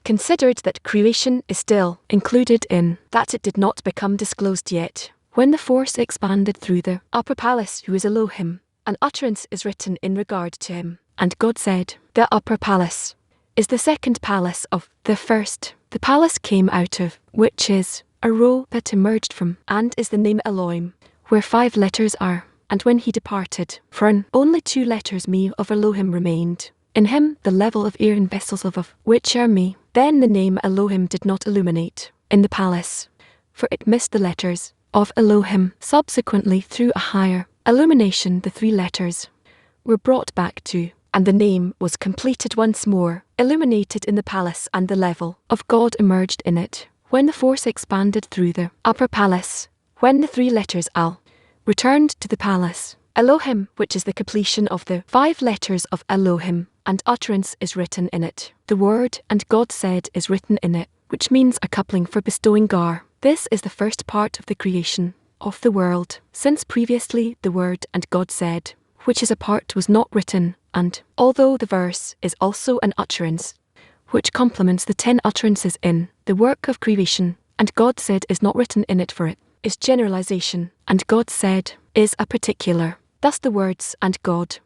considered that creation is still included in that it did not become disclosed yet. When the force expanded through the upper palace, who is Elohim, an utterance is written in regard to him. And God said, the upper palace is the second palace of the first. The palace came out of, which is a row that emerged from, and is the name Elohim, where 5 letters are. And when he departed, from only 2 letters me of Elohim remained. In him the level of air and vessels of which are me. Then the name Elohim did not illuminate in the palace, for it missed the letters of Elohim. Subsequently, through a higher illumination, the 3 letters were brought back to, and the name was completed once more, illuminated in the palace, and the level of God emerged in it. When the force expanded through the upper palace, when the 3 letters Al returned to the palace, Elohim, which is the completion of the 5 letters of Elohim, and utterance is written in it. The word and God said is written in it, which means a coupling for bestowing gar. This is the first part of the creation of the world, since previously the word and God said, which is a part, was not written, and although the verse is also an utterance, which complements the 10 utterances in the work of creation, and God said is not written in it, for it is generalization, and God said is a particular. Thus the words and God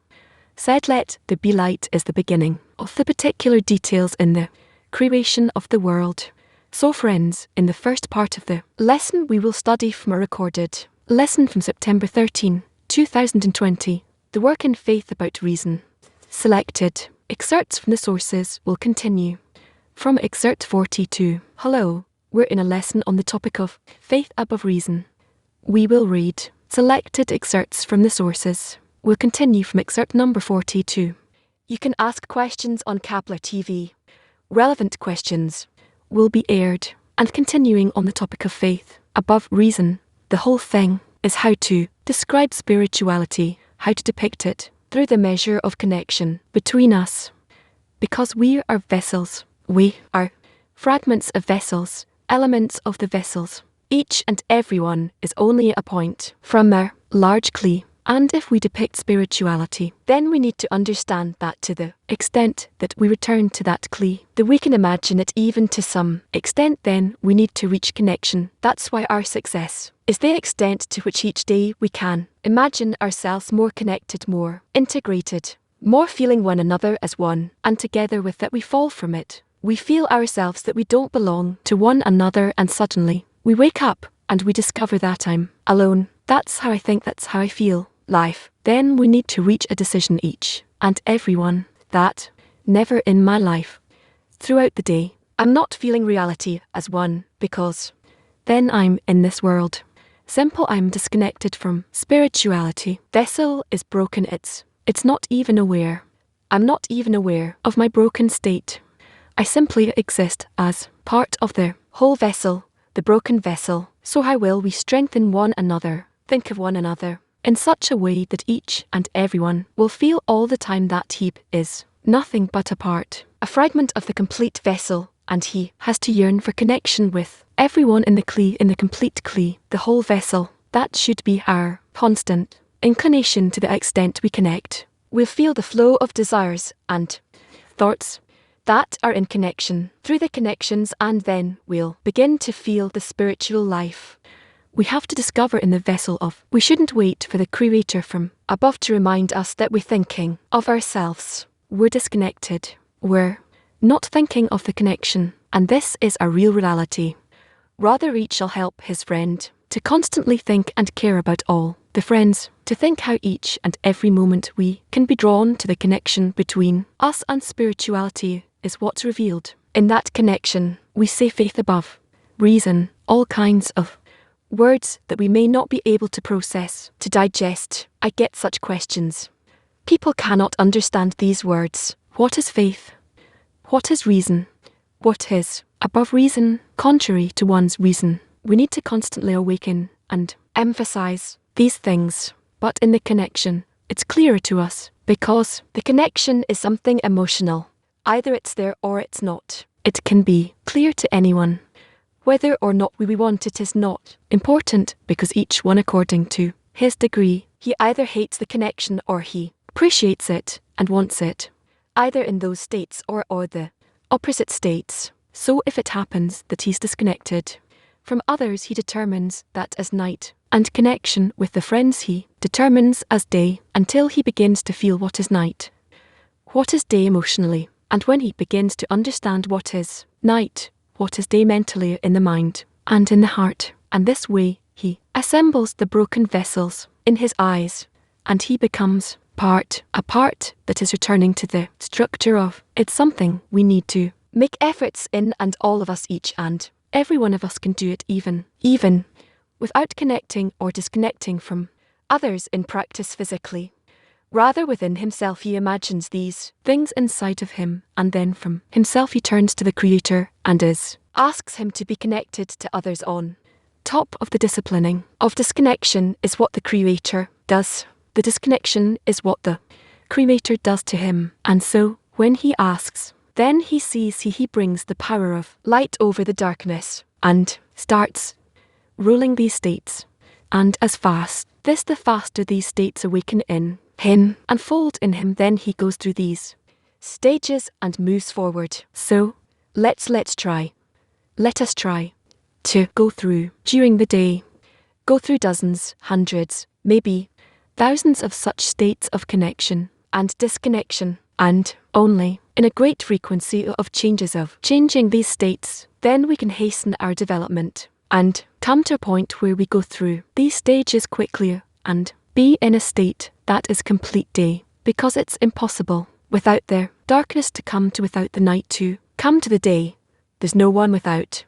said let there be light is the beginning of the particular details in the creation of the world. So friends, in the first part of the lesson we will study from a recorded lesson from September 13, 2020, the work in faith about reason. Selected excerpts from the sources will continue. From excerpt 42. Hello, we're in a lesson on the topic of faith above reason. We will read selected excerpts from the sources. We'll continue from excerpt number 42. You can ask questions on Kepler TV. Relevant questions will be aired. And continuing on the topic of faith above reason, the whole thing is how to describe spirituality, how to depict it through the measure of connection between us. Because we are vessels, we are fragments of vessels, elements of the vessels. Each and every one is only a point from our large clay. And if we depict spirituality, then we need to understand that to the extent that we return to that clay, that we can imagine it even to some extent, then we need to reach connection. That's why our success is the extent to which each day we can imagine ourselves more connected, more integrated, more feeling one another as one, and together with that we fall from it. We feel ourselves that we don't belong to one another, and suddenly we wake up and we discover that I'm alone. That's how I think, that's how I feel. Life. Then we need to reach a decision, each and everyone, that never in my life, throughout the day, I'm not feeling reality as one, because then I'm in this world. Simple, I'm disconnected from spirituality. Vessel is broken, it's not even aware. I'm not even aware of my broken state. I simply exist as part of the whole vessel, the broken vessel. So how will we strengthen one another, think of one another in such a way that each and everyone will feel all the time that he is nothing but a part, a fragment of the complete vessel, and he has to yearn for connection with everyone in the clay, in the complete clay, the whole vessel. That should be our constant inclination. To the extent we connect, we'll feel the flow of desires and thoughts that are in connection through the connections, and then we'll begin to feel the spiritual life. We have to discover in the vessel of, we shouldn't wait for the Creator from above to remind us that we're thinking of ourselves. We're disconnected. We're not thinking of the connection, and this is a real reality. Rather, each shall help his friend to constantly think and care about all the friends, to think how each and every moment we can be drawn to the connection between us and spirituality is what's revealed. In that connection, we say faith above reason, all kinds of words that we may not be able to process, to digest. I get such questions. People cannot understand these words. What is faith? What is reason? What is above reason, contrary to one's reason? We need to constantly awaken and emphasize these things. But in the connection, it's clearer to us because the connection is something emotional. Either it's there or it's not. It can be clear to anyone. Whether or not we want it is not important because each one according to his degree, he either hates the connection or he appreciates it and wants it, either in those states or the opposite states. So if it happens that he's disconnected from others, he determines that as night, and connection with the friends he determines as day, until he begins to feel what is night, what is day emotionally, and when he begins to understand what is night, what is day mentally in the mind and in the heart, and this way he assembles the broken vessels in his eyes, and he becomes a part that is returning to the structure of. It's something we need to make efforts in, and all of us, each and every one of us can do it even without connecting or disconnecting from others in practice physically. Rather within himself he imagines these things inside of him, and then from himself he turns to the Creator and asks him to be connected to others on top of the disciplining of disconnection is what the Creator does. The disconnection is what the Creator does to him, and so when he asks, then he sees he brings the power of light over the darkness and starts ruling these states. And the faster these states awaken in him, unfold in him, then he goes through these stages and moves forward. So let us try to go through during the day, go through dozens, hundreds, maybe thousands of such states of connection and disconnection, and only in a great frequency of changing these states, then we can hasten our development and come to a point where we go through these stages quickly and be in a state that is complete day, because it's impossible without the darkness to come to, without the night to come to the day. There's no one without